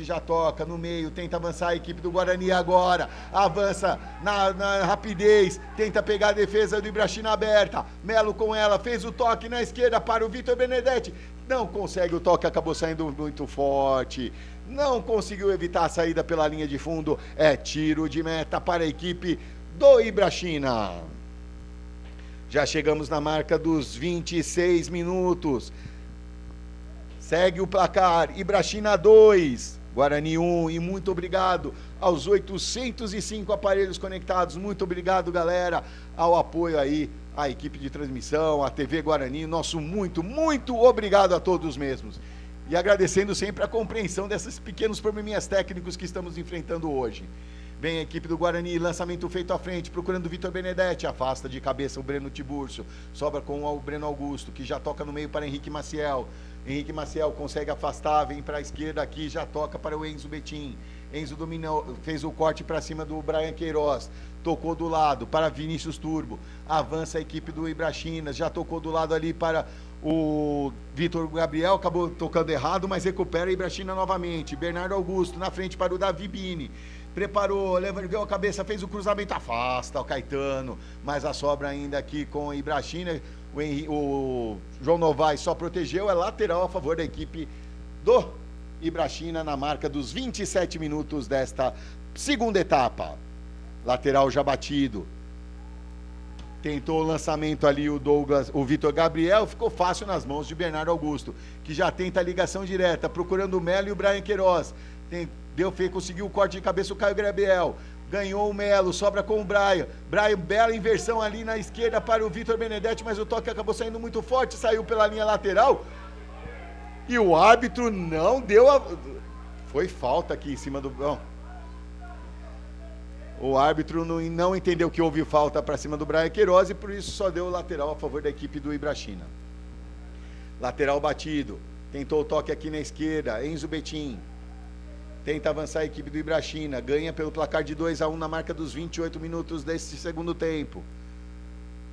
já toca no meio, tenta avançar a equipe do Guarani agora, avança na rapidez, tenta pegar a defesa do Ibrachina aberta, Melo com ela, fez o toque na esquerda para o Vitor Benedetti, não consegue o toque, acabou saindo muito forte, não conseguiu evitar a saída pela linha de fundo, é tiro de meta para a equipe do Ibrachina. Já chegamos na marca dos 26 minutos. Segue o placar, Ibrachina 2, Guarani 1, e muito obrigado aos 805 aparelhos conectados, muito obrigado, galera, ao apoio aí, à equipe de transmissão, à TV Guarani, nosso muito obrigado a todos mesmos. E agradecendo sempre a compreensão desses pequenos probleminhas técnicos que estamos enfrentando hoje. Vem a equipe do Guarani, lançamento feito à frente, procurando o Vitor Benedetti, afasta de cabeça o Breno Tiburcio, sobra com o Breno Augusto, que já toca no meio para Henrique Maciel. Henrique Maciel consegue afastar, vem para a esquerda aqui, já toca para o Enzo Betim. Enzo dominou, fez o corte para cima do Brian Queiroz, tocou do lado para Vinícius Turbo, avança a equipe do Ibrachina, já tocou do lado ali para o Vitor Gabriel, acabou tocando errado, mas recupera a Ibrachina novamente. Bernardo Augusto na frente para o Davi Bini. Preparou, levantou a cabeça, fez o cruzamento, afasta o Caetano, mas a sobra ainda aqui com o Ibrachina, o João Novaes só protegeu, é lateral a favor da equipe do Ibrachina na marca dos 27 minutos desta segunda etapa. Lateral já batido. Tentou o lançamento ali o Vitor Gabriel, ficou fácil nas mãos de Bernardo Augusto, que já tenta a ligação direta, procurando o Melo e o Brian Queiroz. Conseguiu o corte de cabeça o Caio Gabriel, ganhou o Melo, sobra com o Brian, bela inversão ali na esquerda para o Vitor Benedetti, mas o toque acabou saindo muito forte, saiu pela linha lateral, e o árbitro não deu foi falta aqui em cima do... O árbitro não entendeu que houve falta para cima do Brian Queiroz, e por isso só deu o lateral a favor da equipe do Ibrachina. Lateral batido, tentou o toque aqui na esquerda, Enzo Betim. Tenta avançar a equipe do Ibrachina, ganha pelo placar de 2-1 na marca dos 28 minutos desse segundo tempo.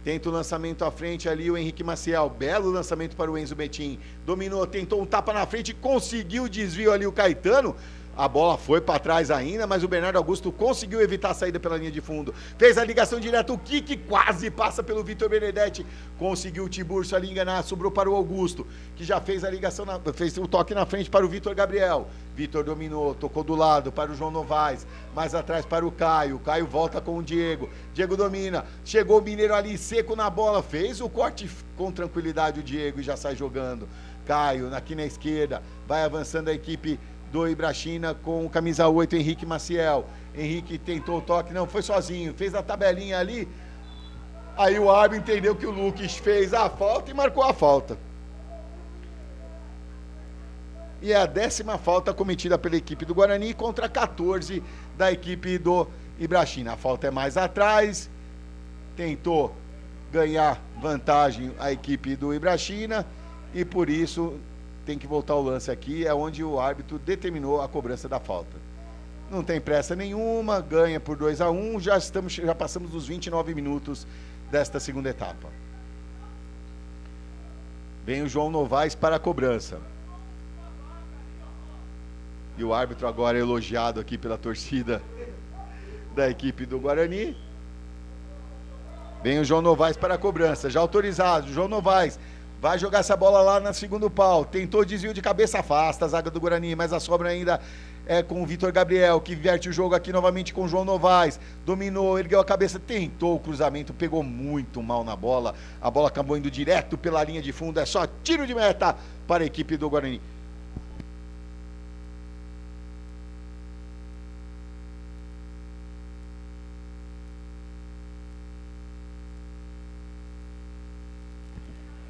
Tenta o lançamento à frente ali o Henrique Maciel, belo lançamento para o Enzo Betim. Dominou, tentou um tapa na frente, conseguiu o desvio ali o Caetano, A bola foi para trás ainda, mas o Bernardo Augusto conseguiu evitar a saída pela linha de fundo. Fez a ligação direta, o Kiki quase passa pelo Vitor Benedetti. Conseguiu o Tiburcio ali enganar, sobrou para o Augusto, que já fez a ligação, fez o toque na frente para o Vitor Gabriel. Vitor dominou, tocou do lado para o João Novaes, mais atrás para o Caio. Caio volta com o Diego. Diego domina, chegou o Mineiro ali seco na bola, fez o corte com tranquilidade o Diego e já sai jogando. Caio aqui na esquerda, vai avançando a equipe do Ibrachina com o camisa 8, Henrique Maciel. Henrique tentou o toque, não, foi sozinho, fez a tabelinha ali. Aí o árbitro entendeu que o Lucas fez a falta e marcou a falta. E é a 10ª falta cometida pela equipe do Guarani contra 14 da equipe do Ibrachina. A falta é mais atrás, tentou ganhar vantagem a equipe do Ibrachina e por isso tem que voltar o lance aqui, é onde o árbitro determinou a cobrança da falta. Não tem pressa nenhuma, ganha por 2-1, já passamos dos 29 minutos desta segunda etapa. Vem o João Novaes para a cobrança. E o árbitro agora é elogiado aqui pela torcida da equipe do Guarani. Vem o João Novaes para a cobrança, já autorizado, João Novaes vai jogar essa bola lá no segundo pau. Tentou desvio de cabeça, afasta a zaga do Guarani, mas a sobra ainda é com o Vitor Gabriel, que inverte o jogo aqui novamente com o João Novaes. Dominou, ergueu a cabeça, tentou o cruzamento, pegou muito mal na bola. A bola acabou indo direto pela linha de fundo. É só tiro de meta para a equipe do Guarani.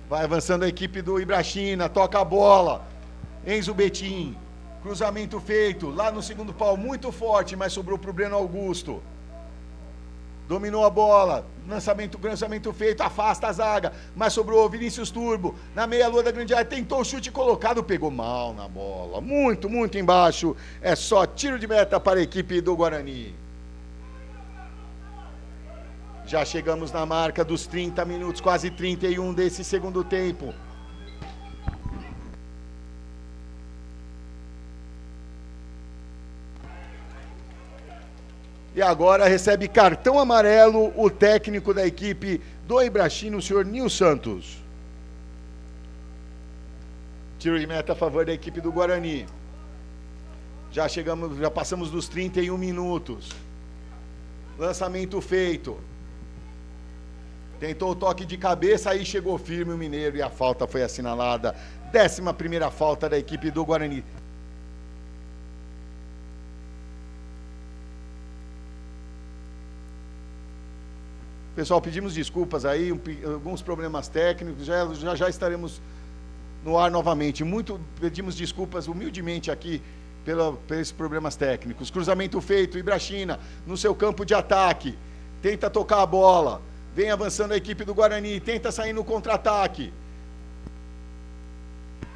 Vai avançando a equipe do Ibrachina, toca a bola. Enzo Betim, cruzamento feito, lá no segundo pau, muito forte, mas sobrou para o Breno Augusto. Dominou a bola, lançamento feito, afasta a zaga, mas sobrou Vinícius Turbo, na meia-lua da grande área, tentou o chute colocado, pegou mal na bola, muito embaixo. É só tiro de meta para a equipe do Guarani. Já chegamos na marca dos 30 minutos, quase 31 desse segundo tempo. E agora recebe cartão amarelo o técnico da equipe do Ibrachina, o senhor Nil Santos. Tiro de meta a favor da equipe do Guarani. Já passamos dos 31 minutos. Lançamento feito. Tentou o toque de cabeça, aí chegou firme o Mineiro e a falta foi assinalada. 11ª falta da equipe do Guarani. Pessoal, pedimos desculpas aí, alguns problemas técnicos, já estaremos no ar novamente. Pedimos desculpas humildemente aqui pelos esses problemas técnicos. Cruzamento feito, Ibrachina no seu campo de ataque, tenta tocar a bola. Vem avançando a equipe do Guarani, tenta sair no contra-ataque.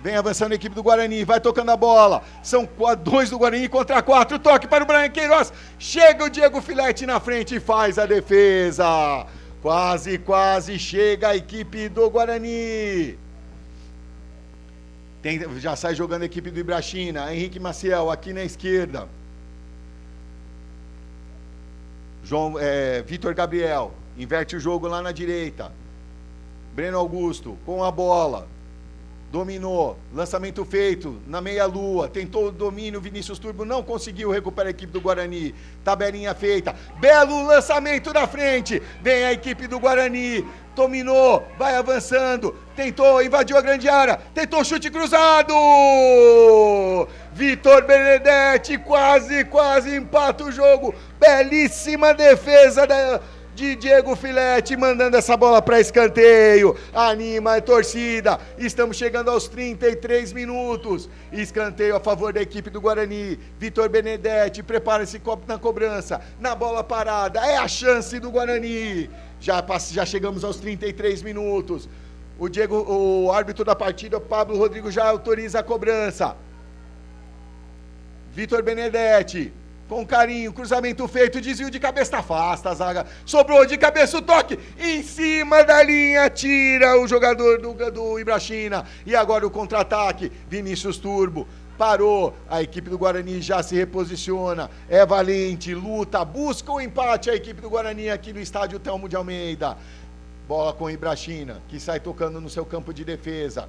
Vem avançando a equipe do Guarani, vai tocando a bola. São 2 do Guarani contra 4. Toque para o Brian Queiroz. Chega o Diego Filete na frente e faz a defesa. Quase chega a equipe do Guarani. Já sai jogando a equipe do Ibrachina. Henrique Maciel aqui na esquerda. Vitor Gabriel. Inverte o jogo lá na direita. Breno Augusto com a bola. Dominou. Lançamento feito na meia-lua. Tentou o domínio. Vinícius Turbo não conseguiu recuperar a equipe do Guarani. Tabelinha feita. Belo lançamento da frente. Vem a equipe do Guarani. Dominou. Vai avançando. Tentou, invadiu a grande área. Tentou chute cruzado. Vitor Benedetti quase empata o jogo. Belíssima defesa de Diego Filete, mandando essa bola para escanteio. Anima a torcida. Estamos chegando aos 33 minutos. Escanteio a favor da equipe do Guarani. Vitor Benedetti prepara-se na cobrança. Na bola parada. É a chance do Guarani. Já chegamos aos 33 minutos. O árbitro da partida, Pablo Rodrigo, já autoriza a cobrança. Vitor Benedetti. Com carinho, cruzamento feito, desvio de cabeça, afasta a zaga, sobrou de cabeça o toque, em cima da linha, tira o jogador do Ibrachina, e agora o contra-ataque, Vinícius Turbo, parou, a equipe do Guarani já se reposiciona, é valente, luta, busca o empate a equipe do Guarani aqui no estádio Telmo de Almeida. Bola com o Ibrachina, que sai tocando no seu campo de defesa.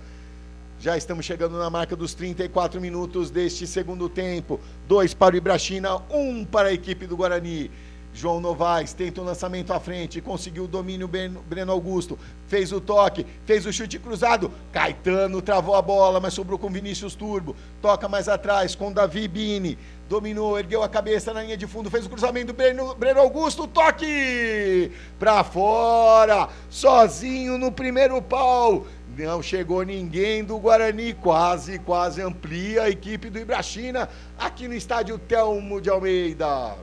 Já estamos chegando na marca dos 34 minutos deste segundo tempo. 2 para o Ibrachina, 1 para a equipe do Guarani. João Novaes tenta o lançamento à frente, conseguiu o domínio, Breno Augusto fez o toque, fez o chute cruzado, Caetano travou a bola, mas sobrou com Vinícius Turbo, toca mais atrás com Davi Bini, dominou, ergueu a cabeça na linha de fundo, fez o cruzamento do Breno Augusto, toque pra fora, sozinho no primeiro pau, não chegou ninguém do Guarani, quase amplia a equipe do Ibrachina aqui no estádio Telmo de Almeida.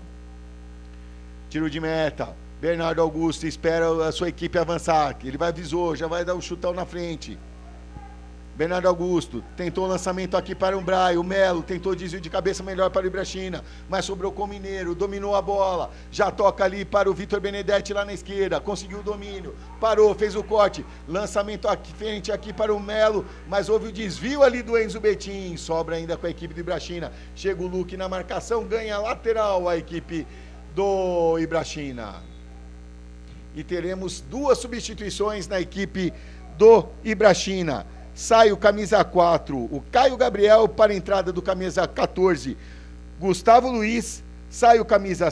Tiro de meta, Bernardo Augusto espera a sua equipe avançar, ele vai visor, já vai dar um chutão na frente. Bernardo Augusto tentou o lançamento aqui para o Braio, o Melo tentou desvio de cabeça melhor para o Ibrachina, mas sobrou com o Mineiro, dominou a bola, já toca ali para o Vitor Benedetti lá na esquerda, conseguiu o domínio, parou, fez o corte, lançamento aqui, frente aqui para o Melo, mas houve o desvio ali do Enzo Betim, sobra ainda com a equipe do Ibrachina, chega o Luque na marcação, ganha lateral a equipe do Ibrachina. E teremos 2 substituições na equipe do Ibrachina. Sai o camisa 4, o Caio Gabriel, para a entrada do camisa 14, Gustavo Luiz. Sai o camisa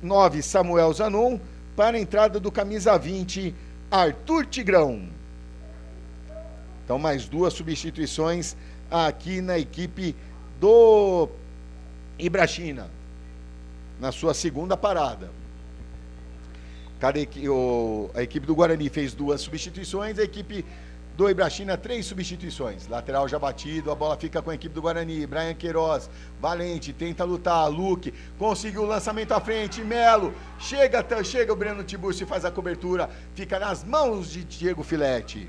9, Samuel Zanon, para a entrada do camisa 20, Arthur Tigrão. Então, mais 2 substituições aqui na equipe do Ibrachina, na sua segunda parada. A equipe do Guarani fez 2 substituições, a equipe do Ibrachina 3 substituições. Lateral já batido, a bola fica com a equipe do Guarani. Brian Queiroz, valente, tenta lutar. Luque, conseguiu o lançamento à frente. Melo, chega o Breno Tiburcio e faz a cobertura. Fica nas mãos de Diego Filete,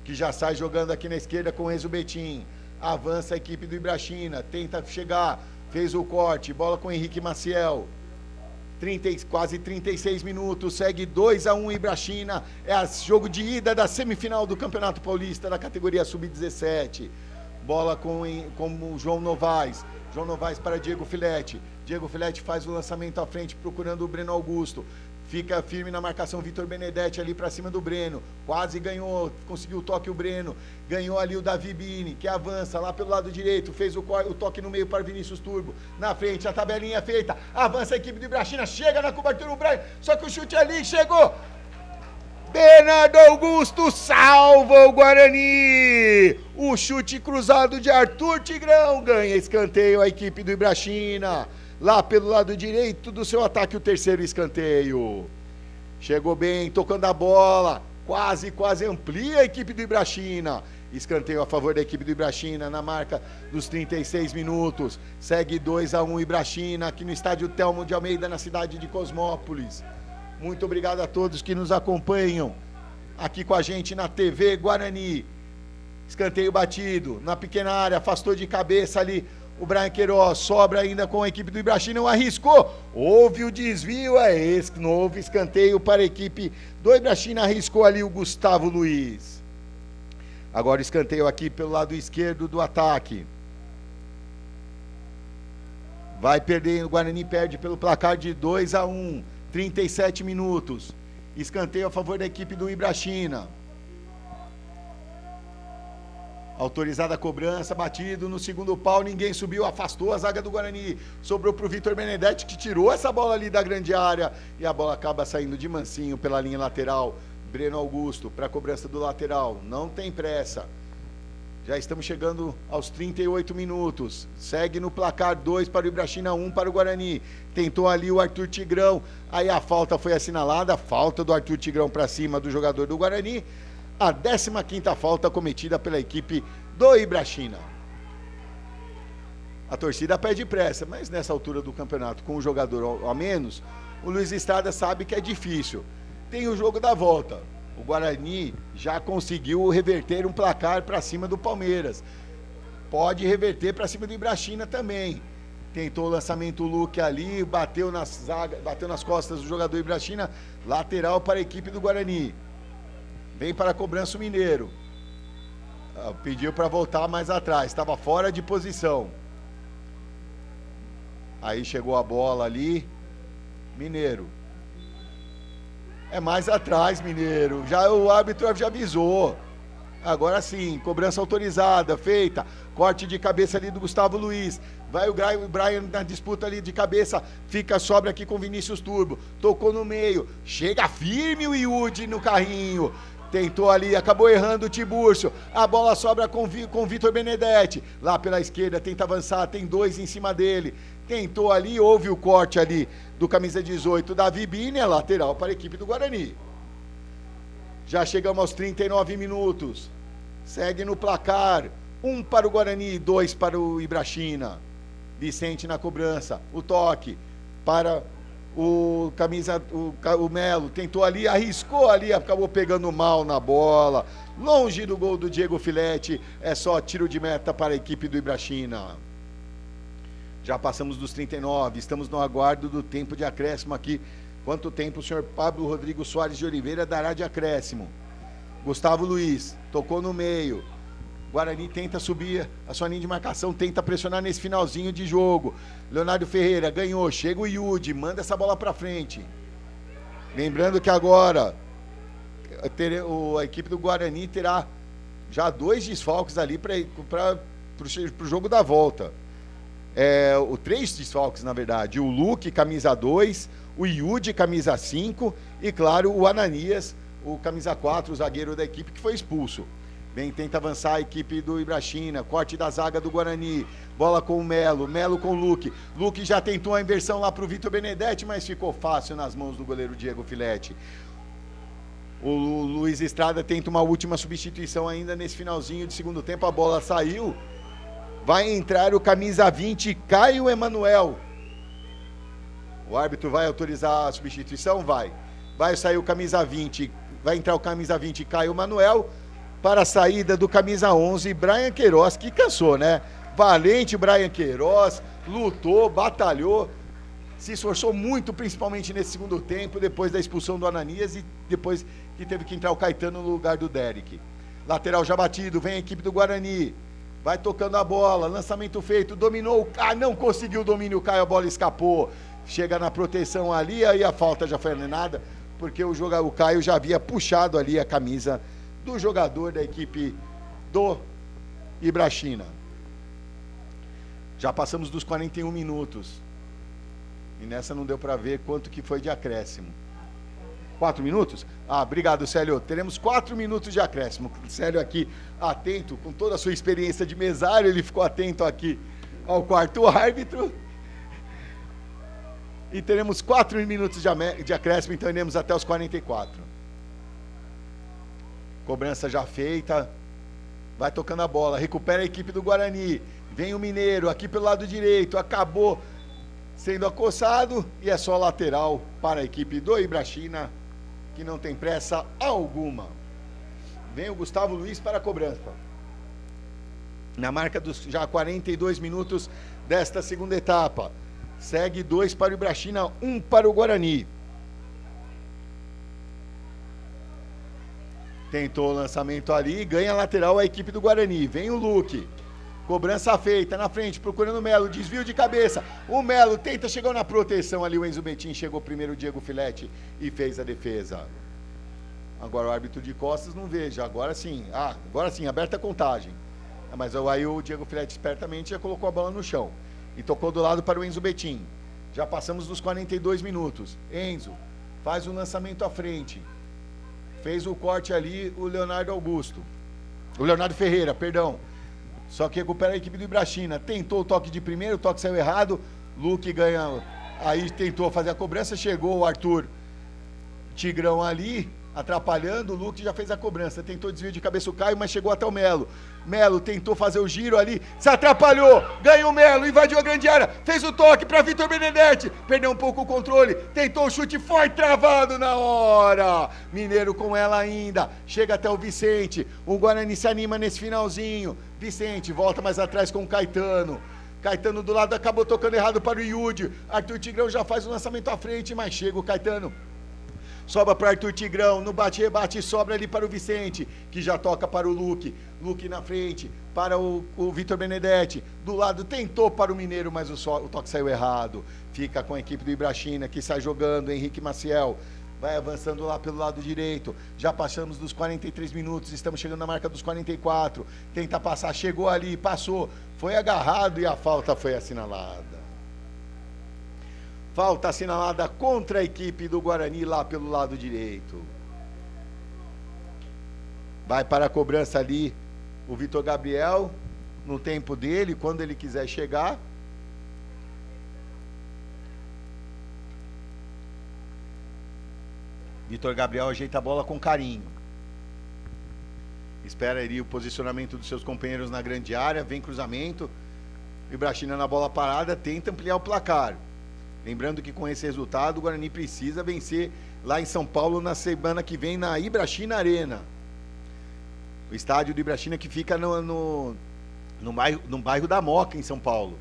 que já sai jogando aqui na esquerda com o Enzo Betim. Avança a equipe do Ibrachina, tenta chegar. Fez o corte, bola com o Henrique Maciel. Quase 36 minutos, segue 2-1 Ibrachina. É jogo de ida da semifinal do Campeonato Paulista da categoria Sub-17. Bola com o João Novaes. João Novaes para Diego Filete. Diego Filete faz o lançamento à frente, procurando o Breno Augusto. Fica firme na marcação Vitor Benedetti ali para cima do Breno. Quase ganhou, conseguiu o toque o Breno. Ganhou ali o Davi Bini, que avança lá pelo lado direito. Fez o toque no meio para Vinícius Turbo. Na frente, a tabelinha é feita. Avança a equipe do Ibrachina. Chega na cobertura o Brian. Só que o chute ali chegou. Bernardo Augusto salva o Guarani. O chute cruzado de Arthur Tigrão. Ganha escanteio a equipe do Ibrachina. Lá pelo lado direito do seu ataque, o terceiro escanteio. Chegou bem, tocando a bola. Quase amplia a equipe do Ibrachina. Escanteio a favor da equipe do Ibrachina na marca dos 36 minutos. Segue 2-1 Ibrachina aqui no estádio Telmo de Almeida, na cidade de Cosmópolis. Muito obrigado a todos que nos acompanham aqui com a gente na TV Guarani. Escanteio batido na pequena área, afastou de cabeça ali o Brian Queiroz, sobra ainda com a equipe do Ibrachina, não arriscou, houve o desvio, esse novo escanteio para a equipe do Ibrachina, arriscou ali o Gustavo Luiz. Agora escanteio aqui pelo lado esquerdo do ataque. Vai perder, o Guarani perde pelo placar de 2-1, 37 minutos. Escanteio a favor da equipe do Ibrachina. Autorizada a cobrança, batido no segundo pau, ninguém subiu, afastou a zaga do Guarani, sobrou para o Vitor Benedetti, que tirou essa bola ali da grande área, e a bola acaba saindo de mansinho pela linha lateral. Breno Augusto para a cobrança do lateral, não tem pressa. Já estamos chegando aos 38 minutos, segue no placar 2 para o Ibrachina, 1 para o Guarani. Tentou ali o Arthur Tigrão, aí a falta foi assinalada, falta do Arthur Tigrão para cima do jogador do Guarani. A 15ª falta cometida pela equipe do Ibrachina. A torcida pede pressa, mas nessa altura do campeonato, com um jogador a menos, o Luiz Estrada sabe que é difícil. Tem o jogo da volta. O Guarani já conseguiu reverter um placar para cima do Palmeiras. Pode reverter para cima do Ibrachina também. Tentou o lançamento Luque ali, bateu nas costas do jogador Ibrachina, lateral para a equipe do Guarani. Vem para a cobrança o Mineiro. Pediu para voltar mais atrás, estava fora de posição. Aí chegou a bola ali. Mineiro. É mais atrás, Mineiro. Já o árbitro já avisou. Agora sim, cobrança autorizada, feita. Corte de cabeça ali do Gustavo Luiz. Vai o Brian na disputa ali de cabeça. Fica, sobra aqui com Vinícius Turbo. Tocou no meio. Chega firme o Yudi no carrinho. Tentou ali, acabou errando o Tiburcio. A bola sobra com Vitor Benedetti. Lá pela esquerda, tenta avançar, tem 2 em cima dele. Tentou ali, houve o corte ali do camisa 18, Davi Bini, lateral para a equipe do Guarani. Já chegamos aos 39 minutos. Segue no placar. 1 para o Guarani, 2 para o Ibrachina. Vicente na cobrança. O toque para o Melo. Tentou ali, arriscou ali, acabou pegando mal na bola. Longe do gol do Diego Filete. É só tiro de meta para a equipe do Ibrachina. Já passamos dos 39. Estamos no aguardo do tempo de acréscimo aqui. Quanto tempo o senhor Pablo Rodrigo Soares de Oliveira dará de acréscimo? Gustavo Luiz, tocou no meio. Guarani tenta subir a sua linha de marcação, tenta pressionar nesse finalzinho de jogo. Leonardo Ferreira ganhou, chega o Yudi, manda essa bola pra frente. Lembrando que agora a equipe do Guarani terá já 2 desfalques ali para o jogo da volta. 3 desfalques, na verdade. O Luque, camisa 2, o Yudi, camisa 5 e, claro, o Ananias, o camisa 4, o zagueiro da equipe que foi expulso. Bem, tenta avançar a equipe do Ibrachina, corte da zaga do Guarani, bola com o Melo, Melo com o Luque. Luque já tentou a inversão lá para o Vitor Benedetti, mas ficou fácil nas mãos do goleiro Diego Filete. O Luiz Estrada tenta uma última substituição ainda nesse finalzinho de segundo tempo, a bola saiu. Vai entrar o camisa 20, Caio Emanuel. O árbitro vai autorizar a substituição? Vai. Vai sair o camisa 20, vai entrar o camisa 20, Caio Emanuel, para a saída do camisa 11, Brian Queiroz, que cansou, né? Valente Brian Queiroz, lutou, batalhou, se esforçou muito, principalmente nesse segundo tempo, depois da expulsão do Ananias e depois que teve que entrar o Caetano no lugar do Derek. Lateral já batido, vem a equipe do Guarani. Vai tocando a bola, lançamento feito, dominou, não conseguiu o domínio, Caio, a bola escapou. Chega na proteção ali, aí a falta já foi anulada, porque o Caio já havia puxado ali a camisa do jogador da equipe do Ibrachina. Já passamos dos 41 minutos. E nessa não deu para ver quanto que foi de acréscimo. 4 minutos? Obrigado, Célio. Teremos 4 minutos de acréscimo. Célio aqui, atento, com toda a sua experiência de mesário, ele ficou atento aqui ao quarto árbitro. E teremos 4 minutos de acréscimo, então iremos até os 44. Cobrança já feita. Vai tocando a bola, recupera a equipe do Guarani. Vem o Mineiro aqui pelo lado direito, acabou sendo acossado e é só lateral para a equipe do Ibrachina, que não tem pressa alguma. Vem o Gustavo Luiz para a cobrança. Na marca dos já 42 minutos desta segunda etapa. Segue 2 para o Ibrachina, 1 para o Guarani. Tentou o lançamento ali, ganha lateral a equipe do Guarani. Vem o Luque. Cobrança feita, na frente, procurando o Melo, desvio de cabeça. O Melo tenta, chegou na proteção ali, o Enzo Betim, chegou primeiro o Diego Filete e fez a defesa. Agora o árbitro de costas não veja, agora sim, aberta a contagem. Mas aí o Diego Filete espertamente já colocou a bola no chão e tocou do lado para o Enzo Betim. Já passamos dos 42 minutos. Enzo faz o lançamento à frente. Fez o corte ali o Leonardo Ferreira, perdão. Só que recupera a equipe do Ibrachina. Tentou o toque de primeiro, o toque saiu errado. Luque ganha. Aí tentou fazer a cobrança, chegou o Arthur Tigrão ali, atrapalhando. O Luque já fez a cobrança. Tentou desvio de cabeça o Caio, mas chegou até o Melo. Melo tentou fazer o giro ali, se atrapalhou, ganhou o Melo, invadiu a grande área, fez o toque para Vitor Benedetti, perdeu um pouco o controle, tentou o chute, foi travado na hora. Mineiro com ela ainda, chega até o Vicente, o Guarani se anima nesse finalzinho. Vicente volta mais atrás com o Caetano. Caetano do lado acabou tocando errado para o Yudi. Arthur Tigrão já faz o lançamento à frente, mas chega o Caetano sobra para Arthur Tigrão, no bate-rebate sobra ali para o Vicente, que já toca para o Luque na frente, para o Vitor Benedetti, do lado tentou para o Mineiro, mas o toque saiu errado, fica com a equipe do Ibrachina, que sai jogando, Henrique Maciel, vai avançando lá pelo lado direito, já passamos dos 43 minutos, estamos chegando na marca dos 44, tenta passar, chegou ali, passou, foi agarrado e a falta foi assinalada. Falta assinalada contra a equipe do Guarani lá pelo lado direito. Vai para a cobrança ali o Vitor Gabriel, no tempo dele, quando ele quiser chegar. Vitor Gabriel ajeita a bola com carinho. Espera ali o posicionamento dos seus companheiros na grande área, vem cruzamento. O Ibrachina na bola parada, tenta ampliar o placar. Lembrando que com esse resultado o Guarani precisa vencer lá em São Paulo na semana que vem na Ibrachina Arena. O estádio do Ibrachina que fica no bairro da Moca, em São Paulo.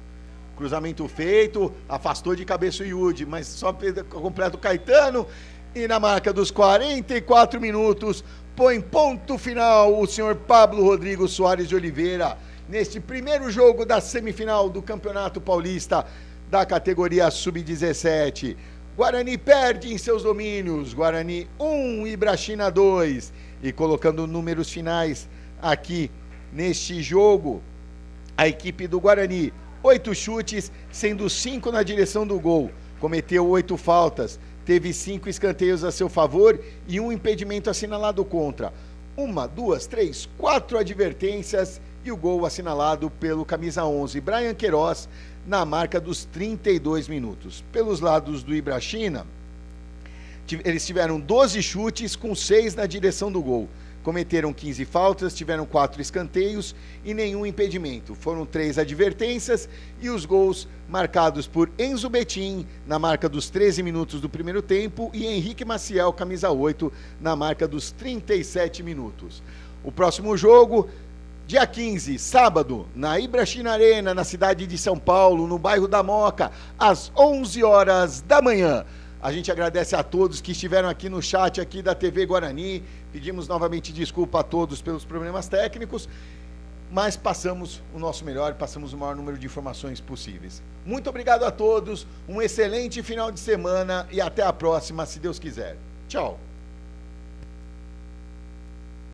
Cruzamento feito, afastou de cabeça o Yudi, mas só completa o Caetano. E na marca dos 44 minutos, põe ponto final o senhor Pablo Rodrigo Soares de Oliveira, neste primeiro jogo da semifinal do Campeonato Paulista da categoria Sub-17. Guarani perde em seus domínios, Guarani 1, Ibrachina 2. E colocando números finais aqui neste jogo, a equipe do Guarani, 8 chutes, sendo 5 na direção do gol, cometeu 8 faltas, teve 5 escanteios a seu favor e um impedimento assinalado contra. 1, 2, 3, 4 advertências e o gol assinalado pelo camisa 11, Brian Queiroz, na marca dos 32 minutos. Pelos lados do Ibrachina, eles tiveram 12 chutes com 6 na direção do gol. Cometeram 15 faltas, tiveram 4 escanteios e nenhum impedimento. Foram 3 advertências e os gols marcados por Enzo Betim, na marca dos 13 minutos do primeiro tempo, e Henrique Maciel, camisa 8, na marca dos 37 minutos. O próximo jogo, dia 15, sábado, na Ibrachina Arena, na cidade de São Paulo, no bairro da Moca, às 11 horas da manhã. A gente agradece a todos que estiveram aqui no chat aqui da TV Guarani. Pedimos novamente desculpa a todos pelos problemas técnicos, mas passamos o nosso melhor, passamos o maior número de informações possíveis. Muito obrigado a todos, um excelente final de semana e até a próxima, se Deus quiser. Tchau.